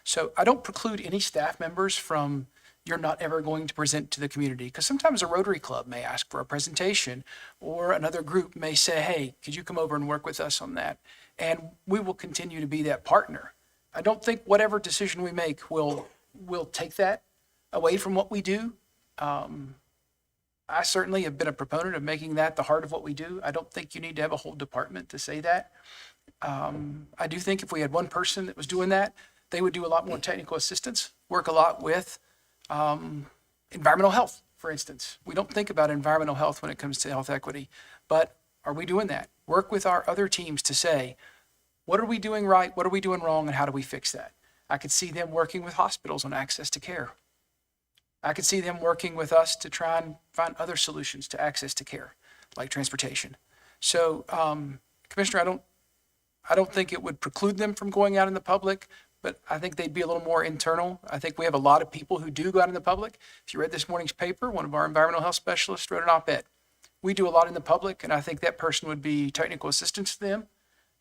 So I don't preclude any staff members from, you're not ever going to present to the community, because sometimes a Rotary Club may ask for a presentation, or another group may say, hey, could you come over and work with us on that? And we will continue to be that partner. I don't think whatever decision we make will take that away from what we do. I certainly have been a proponent of making that the heart of what we do. I don't think you need to have a whole department to say that. I do think if we had one person that was doing that, they would do a lot more technical assistance, work a lot with environmental health, for instance. We don't think about environmental health when it comes to health equity, but are we doing that? Work with our other teams to say, what are we doing right? What are we doing wrong? And how do we fix that? I could see them working with hospitals on access to care. I could see them working with us to try and find other solutions to access to care, like transportation. So, Commissioner, I don't think it would preclude them from going out in the public, but I think they'd be a little more internal. I think we have a lot of people who do go out in the public. If you read this morning's paper, one of our environmental health specialists wrote an op-ed. We do a lot in the public, and I think that person would be technical assistance to them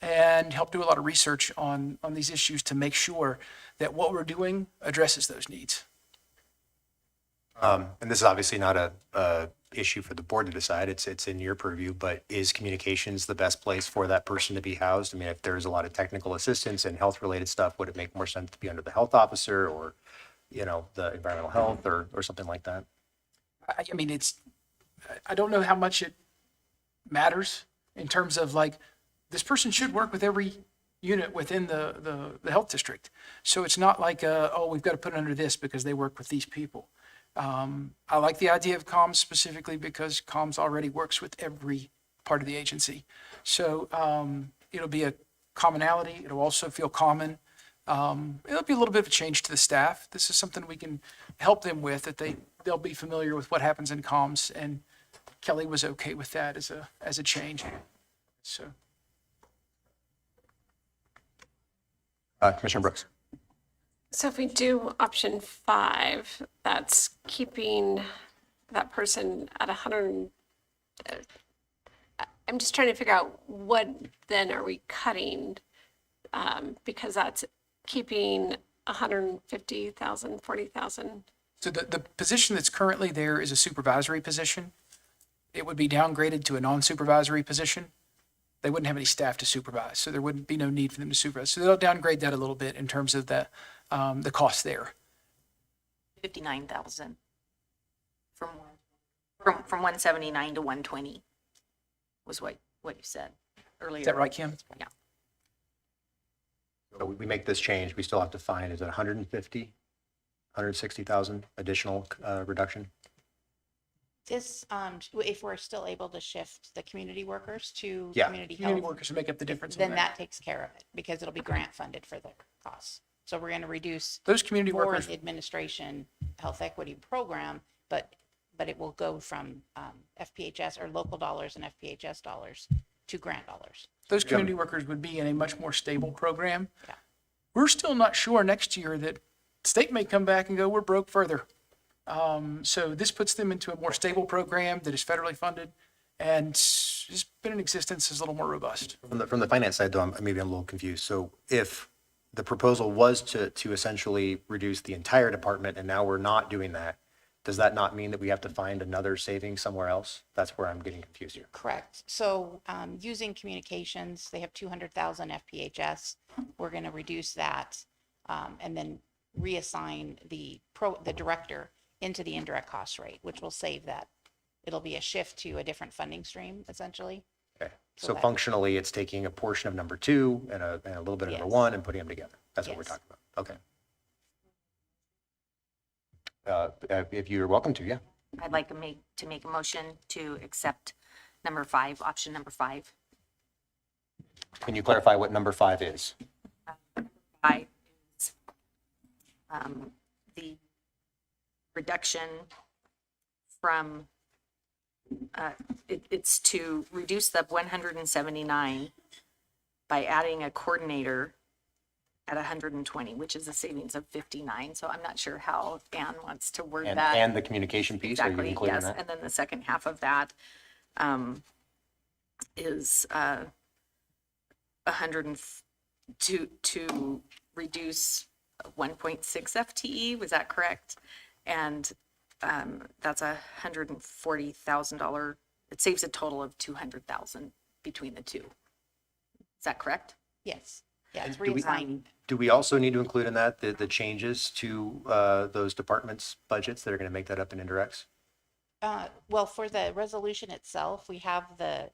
and help do a lot of research on these issues to make sure that what we're doing addresses those needs. And this is obviously not a issue for the board to decide. It's in your purview, but is communications the best place for that person to be housed? I mean, if there's a lot of technical assistance and health related stuff, would it make more sense to be under the health officer or, the environmental health or something like that? I mean, I don't know how much it matters in terms of like, this person should work with every unit within the health district. So it's not like, we've got to put it under this because they work with these people. I like the idea of comms specifically because comms already works with every part of the agency. So it'll be a commonality. It'll also feel common. It'll be a little bit of a change to the staff. This is something we can help them with, that they'll be familiar with what happens in comms, and Kelly was okay with that as a change. So. Commissioner Brooks. So if we do option 5, that's keeping that person at 100. I'm just trying to figure out what then are we cutting? Because that's keeping 150,000, 40,000. So the position that's currently there is a supervisory position. It would be downgraded to a non-supervisory position. They wouldn't have any staff to supervise, so there wouldn't be no need for them to supervise. So they'll downgrade that a little bit in terms of the cost there. 59,000 from 179 to 120 was what you said earlier. Is that right, Kim? Yeah. So we make this change, we still have to find, is it 150, 160,000 additional reduction? This, if we're still able to shift the community workers to Yeah. community Community health, workers would make up the difference on then that. that takes care of it because it'll be grant funded for the costs. So we're going to reduce Those community more workers, in the administration health equity program, but it will go from FPHS or local dollars and FPHS dollars to grant dollars. those community workers would be in a much more stable program. Yeah. We're still not sure next year that state may come back and go, we're broke further. So this puts them into a more stable program that is federally funded and has been in existence, is a little more robust. From the finance side, though, maybe I'm a little confused. So if the proposal was to essentially reduce the entire department and now we're not doing that, does that not mean that we have to find another savings somewhere else? That's where I'm getting confused here. Correct. So using communications, they have 200,000 FPHS. We're going to reduce that and then reassign the director into the indirect cost rate, which will save that. It'll be a shift to a different funding stream, essentially. Okay. So So that- functionally, it's taking a portion of number 2 and a little bit of number Yes. 1 and putting them together. That's what we're Yes. talking about. Okay. If you're welcome to, yeah. I'd like to make a motion to accept number 5, option number 5. Can you clarify what number 5 is? 5 is the reduction from, it's to reduce the 179 by adding a coordinator at 120, which is a savings of 59. So I'm not sure how Ann wants to word that. And the communication piece, are you Exactly, including yes. that? And then the second half of that is 100 to reduce 1.6 FTE, was that correct? And that's $140,000. It saves a total of 200,000 between the two. Is that correct? Yes. Yeah, it's And do we- reassigned. Do we also need to include in that the changes to those departments' budgets that are going to make that up in indirects? Well, for the resolution itself, we have the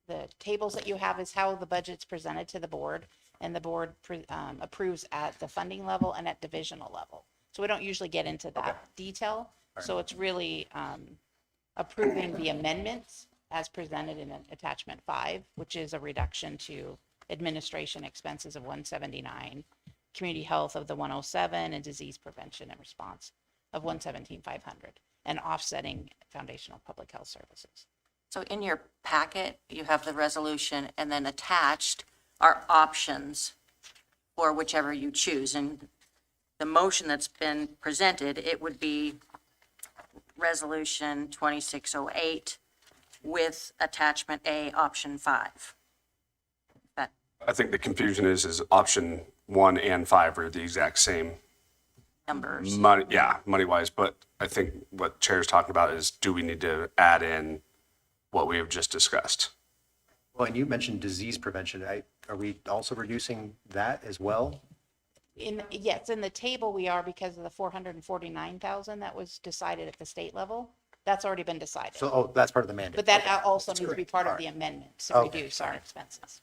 the tables that you have is how the budget's presented to the board, and the board approves at the funding level and at divisional level. So we don't usually get into that detail. So it's really approving the amendments as presented in attachment 5, which is a reduction to administration expenses of 179, community health of the 107, and disease prevention and response of 117,500, and offsetting foundational public health services. So in your packet, you have the resolution, and then attached are options for whichever you choose. And the motion that's been presented, it would be Resolution 2608 with attachment A, option 5. That, I think the confusion is option 1 and 5 are the exact same numbers. money, money wise, but I think what Chair's talking about is, do we need to add in what we have just discussed? Well, and you mentioned disease prevention. Are we also reducing that as well? Yes, in the table we are, because of the 449,000 that was decided at the state level. That's already been decided. So, oh, that's part of the mandate. But that also needs to be part of All the right. amendment to Okay. reduce our expenses.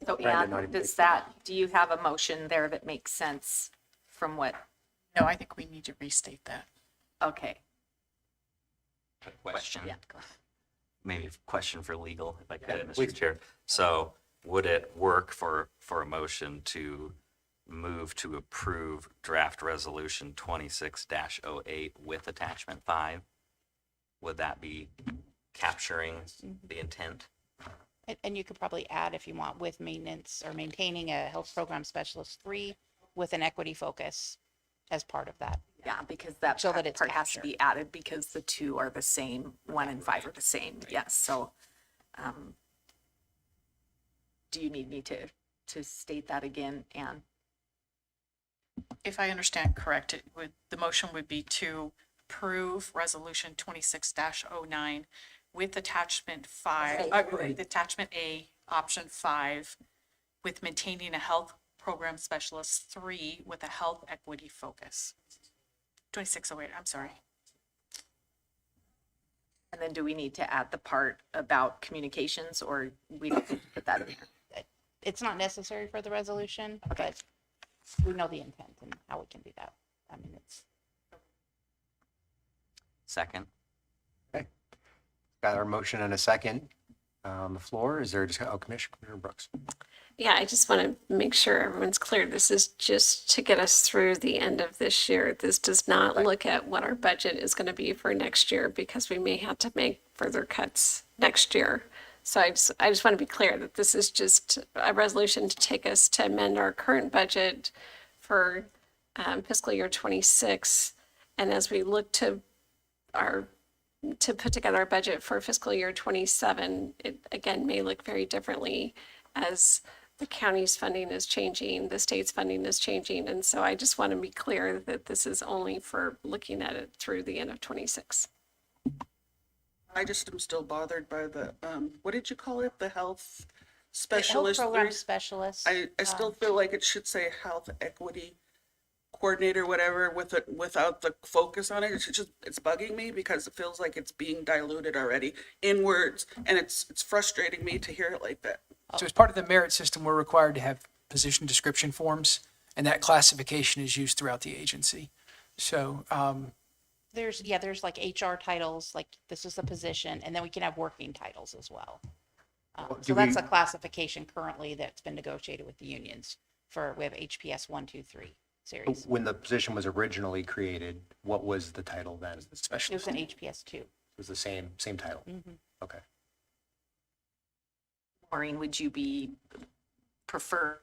So Brandon, not Ann, even- does that, do you have a motion there that makes sense from what, No, I think we need to restate that. okay. Question, Yeah, go ahead. maybe a question for legal, if I could, please. Mr. Chair. So would it work for a motion to move to approve draft resolution 26-08 with attachment 5? Would that be capturing the intent? And you could probably add, if you want, with maintenance or maintaining a health program specialist 3 with an equity focus as part of that. Yeah, because that So that it's part has to captured. be added because the 2 are the same, 1 and 5 are the same, yes, so. Do you need me to state that again, Ann? If I understand correct, the motion would be to approve resolution 26-09 with attachment 5, attachment A, option 5, with maintaining a health program specialist 3 with a health equity focus. 2608, I'm sorry. And then do we need to add the part about communications, or we don't need to put that in there? It's not necessary for the resolution, but we know the intent and how we can do that. I mean, it's, Second? Got our motion and a second on the floor. Is there just, Commissioner Brooks? Yeah, I just want to make sure everyone's clear. This is just to get us through the end of this year. This does not look at what our budget is going to be for next year, because we may have to make further cuts next year. So I just want to be clear that this is just a resolution to take us to amend our current budget for fiscal year 26. And as we look to put together our budget for fiscal year 27, it again may look very differently as the county's funding is changing, the state's funding is changing. And so I just want to be clear that this is only for looking at it through the end of 26. I just am still bothered by the, what did you call it? The health health specialist? program 3? specialist. I still feel like it should say health equity coordinator, whatever, without the focus on it. It's bugging me because it feels like it's being diluted already in words, and it's frustrating me to hear it like that. So as part of the merit system, we're required to have position description forms, and that classification is used throughout the agency. So, There's like HR titles, like this is the position, and then we can have working titles as well. So that's a classification currently that's been negotiated with the unions we have HPS 1, 2, 3 series. When the position was originally created, what was the title then? It It was specialist. an HPS 2. was the same title? Okay. Maureen, would you prefer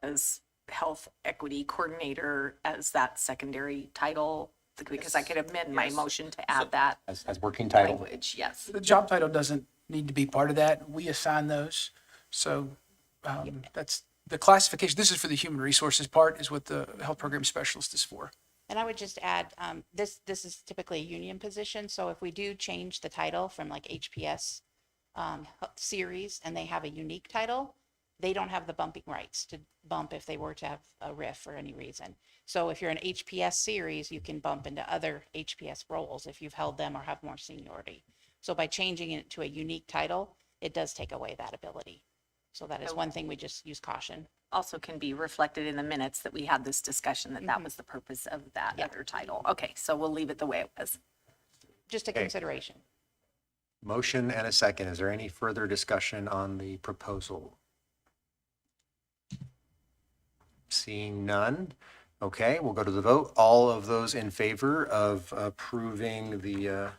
as health equity coordinator as that secondary title? Because I could amend my motion to add that As working title? language, yes. The job title doesn't need to be part of that. We assign those. So that's the classification. This is for the human resources part, is what the health program specialist is for. And I would just add, this is typically a union position, so if we do change the title from like HPS series and they have a unique title, they don't have the bumping rights to bump if they were to have a RIF for any reason. So if you're an HPS series, you can bump into other HPS roles if you've held them or have more seniority. So by changing it to a unique title, it does take away that ability. So that is one thing we just use caution. Also can be reflected in the minutes that we had this discussion, that that was the purpose of that other title. Okay, so we'll leave it the way it was. Just a Okay. consideration. Motion and a second. Is there any further discussion on the proposal? Seeing none. Okay, we'll go to the vote. All of those in favor of approving the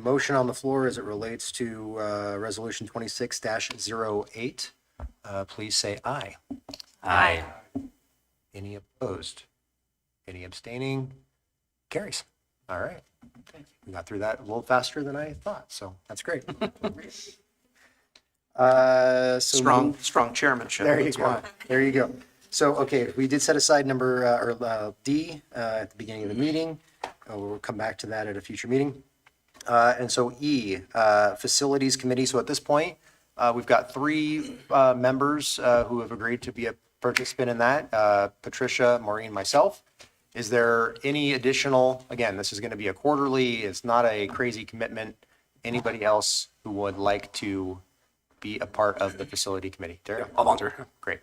motion on the floor as it relates to Resolution 26-08, please say aye. Aye. Any opposed? Any abstaining? Carries. All right. We got through that a little faster than I thought, so that's great. Strong chairmanship. There you that's go. why. There you go. So, okay, we did set aside D at the beginning of the meeting. We'll come back to that at a future meeting. And so E, Facilities Committee. So at this point, we've got three members who have agreed to be a participant in that. Patricia, Maureen, myself. Is there any additional, again, this is going to be a quarterly, it's not a crazy commitment. Anybody else who would like to be a part of the Facility Committee? Derek? I'll volunteer. Great.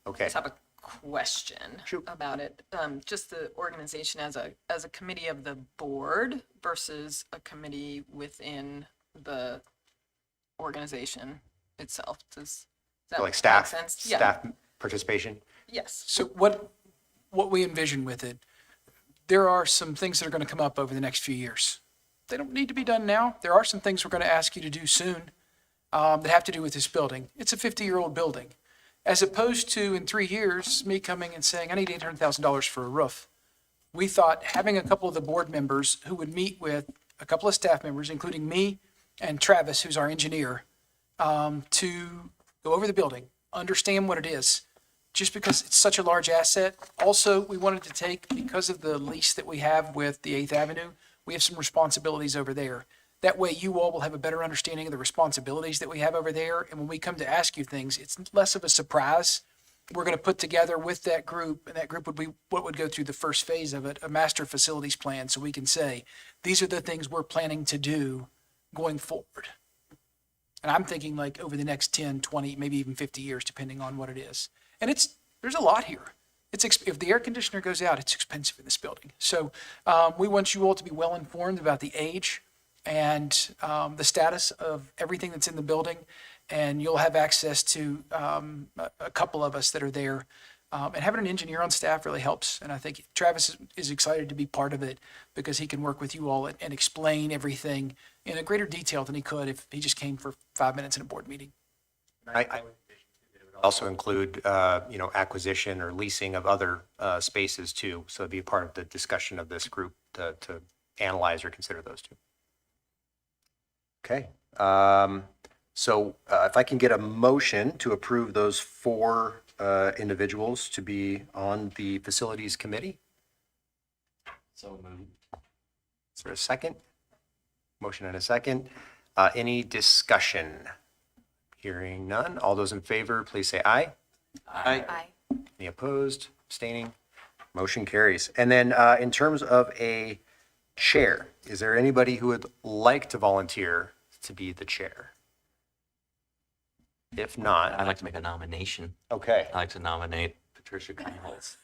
Okay. Just have a question Shoot. about it. Just the organization as a committee of the board versus a committee within the organization itself. Does that So like make staff, sense? Yeah. staff participation? Yes. So what we envision with it, there are some things that are going to come up over the next few years. They don't need to be done now. There are some things we're going to ask you to do soon that have to do with this building. It's a 50-year-old building. As opposed to in 3 years, me coming and saying, I need $800,000 for a roof. We thought having a couple of the board members who would meet with a couple of staff members, including me and Travis, who's our engineer, to go over the building, understand what it is, just because it's such a large asset. Also, we wanted to take, because of the lease that we have with the 8th Avenue, we have some responsibilities over there. That way you all will have a better understanding of the responsibilities that we have over there. And when we come to ask you things, it's less of a surprise. We're going to put together with that group, and that group would be what would go through the first phase of it, a master facilities plan. So we can say, these are the things we're planning to do going forward. And I'm thinking like over the next 10, 20, maybe even 50 years, depending on what it is. And there's a lot here. If the air conditioner goes out, it's expensive in this building. So we want you all to be well informed about the age and the status of everything that's in the building. And you'll have access to a couple of us that are there. And having an engineer on staff really helps. And I think Travis is excited to be part of it because he can work with you all and explain everything in a greater detail than he could if he just came for 5 minutes in a board meeting. I also include, acquisition or leasing of other spaces too. So it'd be a part of the discussion of this group to analyze or consider those two. Okay. So if I can get a motion to approve those four individuals to be on the Facilities Committee. So moved. Is there a second? Motion and a second. Any discussion? Hearing none. All those in favor, please say aye. Aye. Any opposed, abstaining? Motion carries. And then in terms of a chair, is there anybody who would like to volunteer to be the chair? If I'd not, like to make a nomination. okay. I'd like to nominate Patricia Greenholz.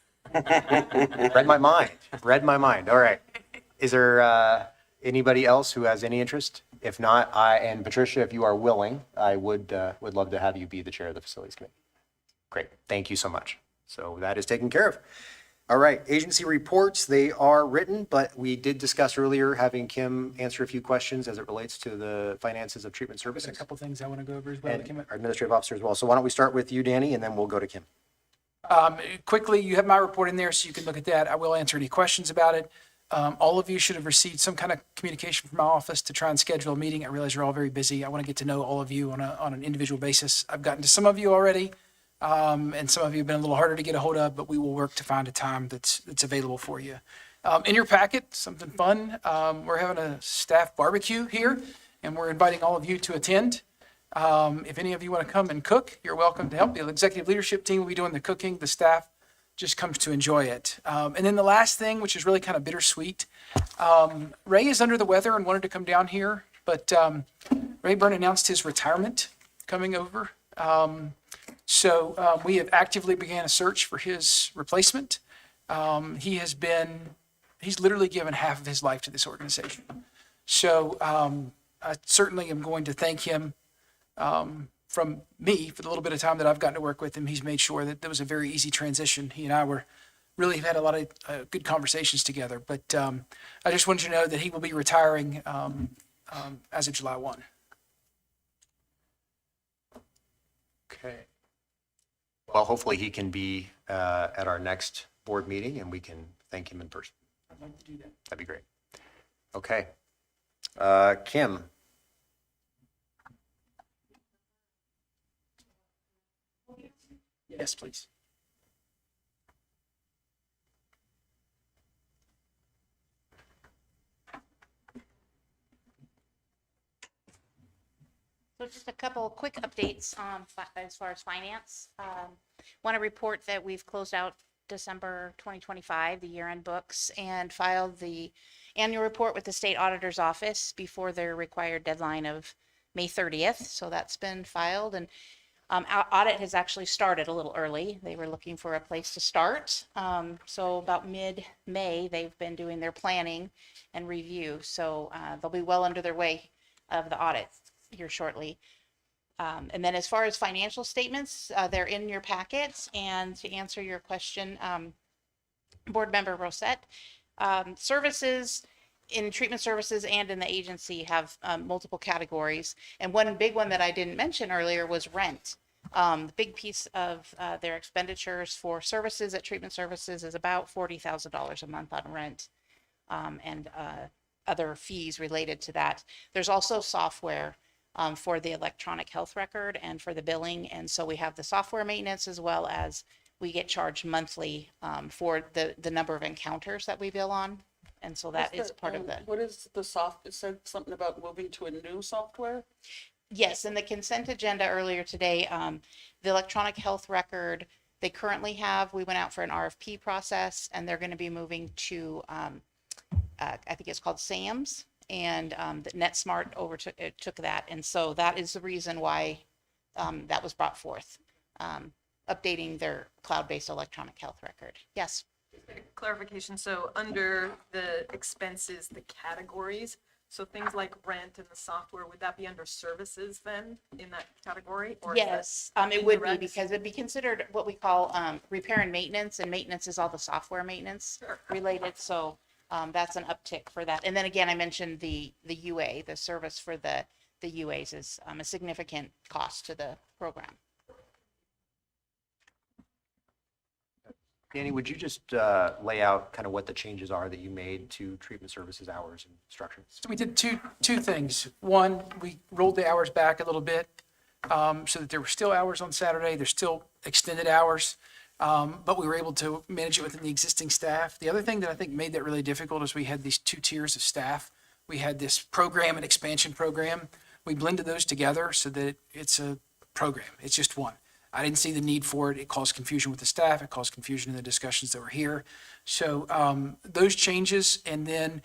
Read my mind. Read my mind. All right. Is there anybody else who has any interest? If not, and Patricia, if you are willing, I would love to have you be the chair of the Facilities Committee. Great. Thank you so much. So that is taken care of. All right. Agency reports, they are written, but we did discuss earlier having Kim answer a few questions as it relates to the finances of treatment There's services. a couple things I want to go over as well. that came And up. our administrative officer as well. So why don't we start with you, Danny, and then we'll go to Kim. Quickly, you have my report in there, so you can look at that. I will answer any questions about it. All of you should have received some kind of communication from my office to try and schedule a meeting. I realize you're all very busy. I want to get to know all of you on an individual basis. I've gotten to some of you already, and some of you have been a little harder to get a hold of, but we will work to find a time that's available for you. In your packet, something fun. We're having a staff barbecue here, and we're inviting all of you to attend. If any of you want to come and cook, you're welcome to help. The executive leadership team will be doing the cooking. The staff just comes to enjoy it. And then the last thing, which is really kind of bittersweet, Ray is under the weather and wanted to come down here. But Rayburn announced his retirement coming over. So we have actively began a search for his replacement. He's literally given half of his life to this organization. So I certainly am going to thank him from me for the little bit of time that I've gotten to work with him. He's made sure that there was a very easy transition. He and I really have had a lot of good conversations together. But I just wanted you to know that he will be retiring as of July 1. Okay. Well, hopefully he can be at our next board meeting and we can thank him in person. I'd like to do that. That'd be great. Okay. Kim. Yes, please. So just a couple of quick updates as far as finance. Want to report that we've closed out December 2025, the year-end books, and filed the annual report with the state auditor's office before their required deadline of May 30th. So that's been filed, and our audit has actually started a little early. They were looking for a place to start. So about mid-May, they've been doing their planning and review. So they'll be well under their way of the audit here shortly. And then as far as financial statements, they're in your packets. And to answer your question, Board Member Rosette, services in treatment services and in the agency have multiple categories. And one big one that I didn't mention earlier was rent. The big piece of their expenditures for services at treatment services is about $40,000 a month on rent and other fees related to that. There's also software for the electronic health record and for the billing. And so we have the software maintenance as well as we get charged monthly for the number of encounters that we bill on. And so that is part of the. What is the it said something about moving to a new software? Yes, in the consent agenda earlier today, the electronic health record they currently have, we went out for an RFP process and they're going to be moving to, I think it's called SAMS, and the NetSmart took that. And so that is the reason why that was brought forth, updating their cloud-based electronic health record. Yes. Clarification, so under the expenses, the categories, so things like rent and the software, would that be under services then in that category? Or is that Yes, it would be indirect? because it'd be considered what we call repair and maintenance is all the software maintenance related. So that's an uptick for that. And then again, I mentioned the UA, the service for the UAs is a significant cost to the program. Danny, would you just lay out kind of what the changes are that you made to treatment services hours and structure? So we did two things. One, we rolled the hours back a little bit so that there were still hours on Saturday. There's still extended hours, but we were able to manage it within the existing staff. The other thing that I think made that really difficult is we had these two tiers of staff. We had this program and expansion program. We blended those together so that it's a program. It's just one. I didn't see the need for it. It caused confusion with the staff. It caused confusion in the discussions that were here. So those changes, and then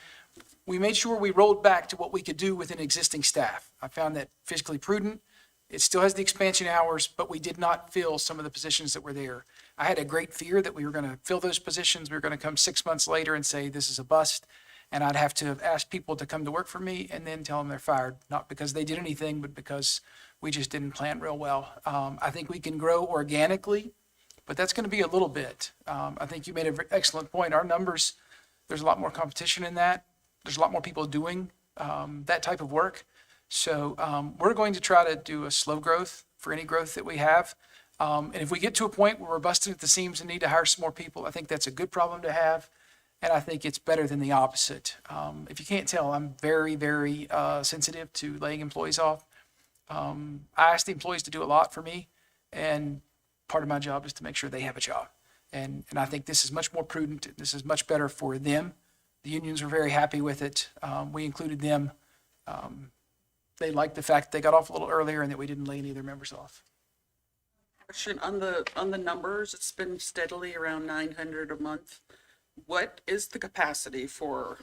we made sure we rolled back to what we could do within existing staff. I found that fiscally prudent. It still has the expansion hours, but we did not fill some of the positions that were there. I had a great fear that we were going to fill those positions. We were going to come 6 months later and say, this is a bust. And I'd have to ask people to come to work for me and then tell them they're fired, not because they did anything, but because we just didn't plan real well. I think we can grow organically, but that's going to be a little bit. I think you made an excellent point. Our numbers, there's a lot more competition in that. There's a lot more people doing that type of work. So we're going to try to do a slow growth for any growth that we have. And if we get to a point where we're busted at the seams and need to hire some more people, I think that's a good problem to have. And I think it's better than the opposite. If you can't tell, I'm very, very sensitive to laying employees off. I ask the employees to do a lot for me, and part of my job is to make sure they have a job. And I think this is much more prudent. This is much better for them. The unions were very happy with it. We included them. They liked the fact that they got off a little earlier and that we didn't lay any of their members off. Question on the numbers, it's been steadily around 900 a month. What is the capacity for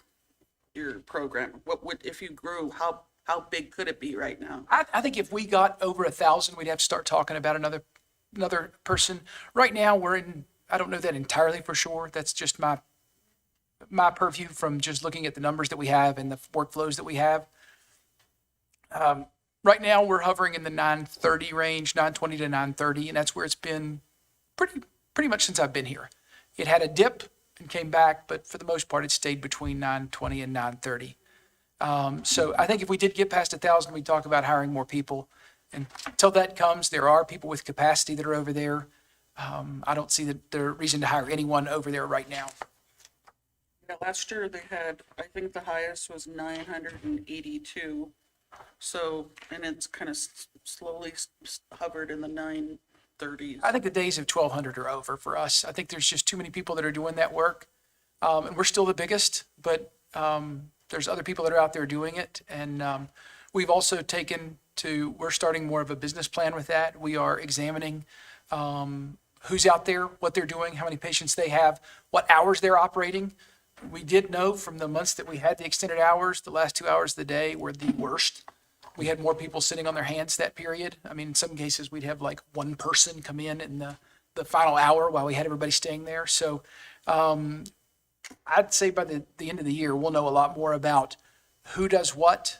your program? What would, if you grew, how how big could it be right now? I think if we got over 1,000, we'd have to start talking about another person. Right now, I don't know that entirely for sure. That's just my purview from just looking at the numbers that we have and the workflows that we have. Right now, we're hovering in the 930 range, 920 to 930, and that's where it's been pretty much since I've been here. It had a dip and came back, but for the most part, it stayed between 920 and 930. So I think if we did get past 1,000, we'd talk about hiring more people. And until that comes, there are people with capacity that are over there. I don't see that there's reason to hire anyone over there right now. Yeah, last year they had, I think the highest was 982. So, and it's kind of slowly hovered in the 930s. I think the days of 1,200 are over for us. I think there's just too many people that are doing that work. And we're still the biggest, but there's other people that are out there doing it. And we've also we're starting more of a business plan with that. We are examining who's out there, what they're doing, how many patients they have, what hours they're operating. We did know from the months that we had the extended hours, the last 2 hours of the day were the worst. We had more people sitting on their hands that period. I mean, in some cases, we'd have like one person come in the final hour while we had everybody staying there. So I'd say by the end of the year, we'll know a lot more about who does what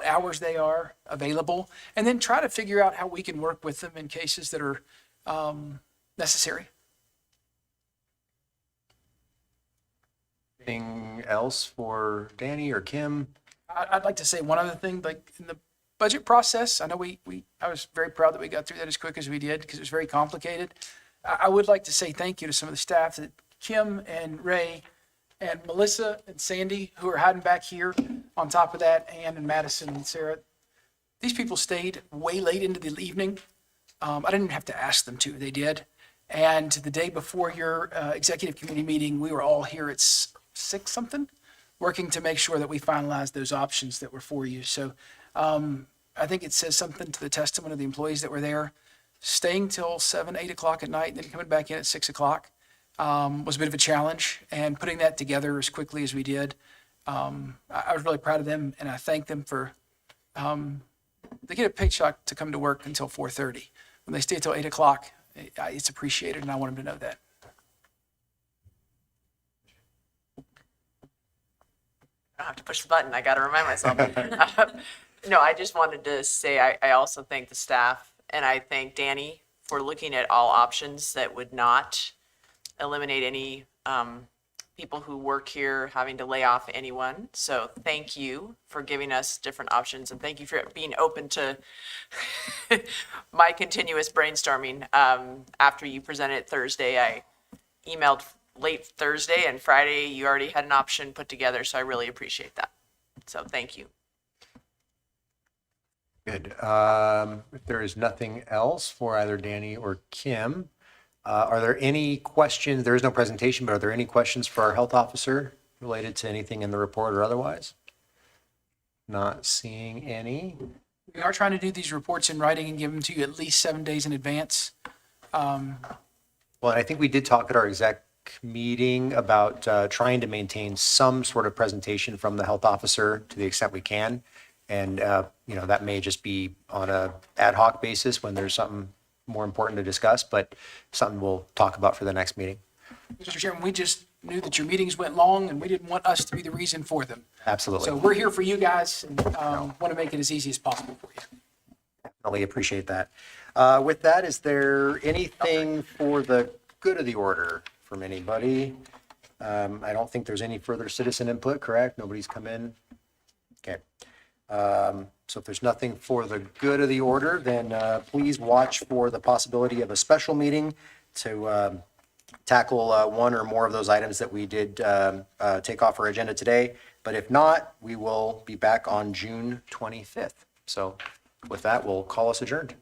hours they are available, and then try to figure out how we can work with them in cases that are necessary. Anything else for Danny or Kim? I'd like to say one other thing, like in the budget process, I know I was very proud that we got through that as quick as we did because it was very complicated. I would like to say thank you to some of the staff, that Kim and Ray and Melissa and Sandy, who are hiding back here. On top of that, Ann and Madison and Sarah. These people stayed way late into the evening. I didn't even have to ask them to, they did. And the day before your executive committee meeting, we were all here at 6 something, working to make sure that we finalized those options that were for you. So I think it says something to the testament of the employees that were there. Staying till 7, 8 o'clock at night and then coming back in at 6 o'clock was a bit of a challenge. And putting that together as quickly as we did, I was really proud of them, and I thank them for, they get a paycheck to come to work until 4:30. When they stay till 8 o'clock, it's appreciated, and I want them to know that. I don't have to push the button. I got to remind myself. No, I just wanted to say I also thank the staff, and I thank Danny for looking at all options that would not eliminate any people who work here having to lay off anyone. So thank you for giving us different options, and thank you for being open to my continuous brainstorming. After you presented Thursday, I emailed late Thursday, and Friday you already had an option put together, so I really appreciate that. So thank you. Good. If there is nothing else for either Danny or Kim, are there any questions? There is no presentation, but are there any questions for our health officer related to anything in the report or otherwise? Not seeing any. We are trying to do these reports in writing and give them to you at least 7 days in advance. Well, I think we did talk at our exec meeting about trying to maintain some sort of presentation from the health officer to the extent we can. And, that may just be on a ad hoc basis when there's something more important to discuss, but something we'll talk about for the next meeting. Mr. Chairman, we just knew that your meetings went long, and we didn't want us to be the reason for them. Absolutely. So we're here for you guys, and want to make it as easy as possible for you. Definitely appreciate that. With that, is there anything for the good of the order from anybody? I don't think there's any further citizen input, correct? Nobody's come in? Okay. So if there's nothing for the good of the order, then please watch for the possibility of a special meeting to tackle one or more of those items that we did take off our agenda today. But if not, we will be back on June 25th. So with that, we'll call us adjourned.